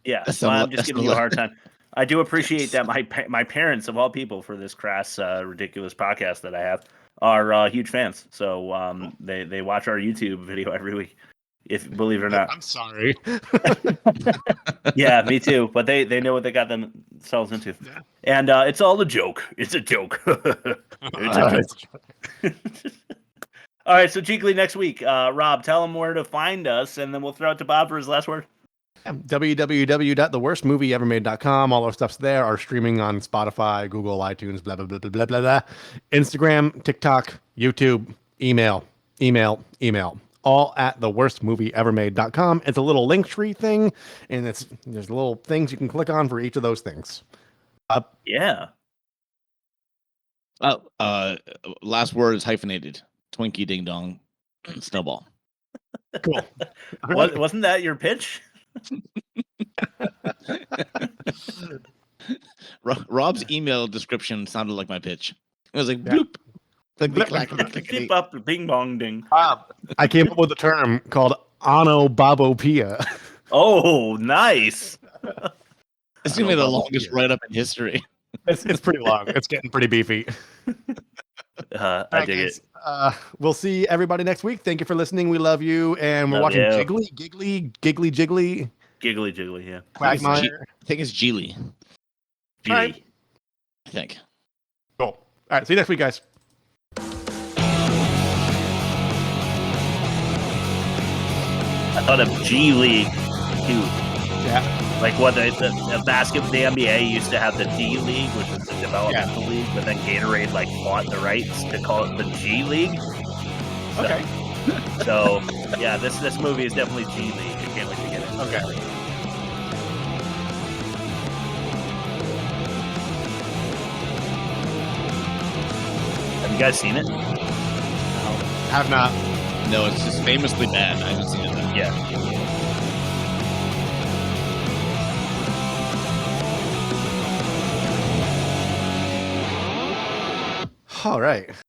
Yeah. So I'm just giving you a hard time. I do appreciate that my parents, of all people, for this crass, ridiculous podcast that I have, are huge fans. So they watch our YouTube video every week, if believe it or not. I'm sorry. Yeah, me too. But they know what they got themselves into, and it's all a joke. It's a joke. It's a joke. All right, so Jiggly next week. Rob, tell them where to find us, and then we'll throw it to Bob for his last word. www.theworstmovieevermade.com. All our stuff's there. Our streaming on Spotify, Google, iTunes, blah, blah, blah, blah, blah, blah, blah. Instagram, TikTok, YouTube, email. All at theworstmovieevermade.com. It's a little link tree thing, and there's little things you can click on for each of those things. Yeah. Last word is hyphenated. Twinkie ding dong. Snowball. Cool. Wasn't that your pitch? Rob's email description sounded like my pitch. It was like bloop. Keep up the bing bong ding. I came up with a term called OnoBOBopoeia. Oh, nice. It's gonna be the longest write-up in history. It's pretty long. It's getting pretty beefy. I dig it. We'll see everybody next week. Thank you for listening. We love you, and we're watching Jiggly, Giggly. Yeah. Quagmire. I think it's Geely. Right. I think. Cool. All right. See you next week, guys. I thought of G League, too. Yeah. Like what the NBA used to have the D League, which was the developmental league, but then Gatorade bought the rights to call it the G League. Okay. So yeah, this movie is definitely G League. I can't wait to get it. Okay. You guys seen it? Have not. No, it's just famously bad. I haven't seen it though. Yeah. All right.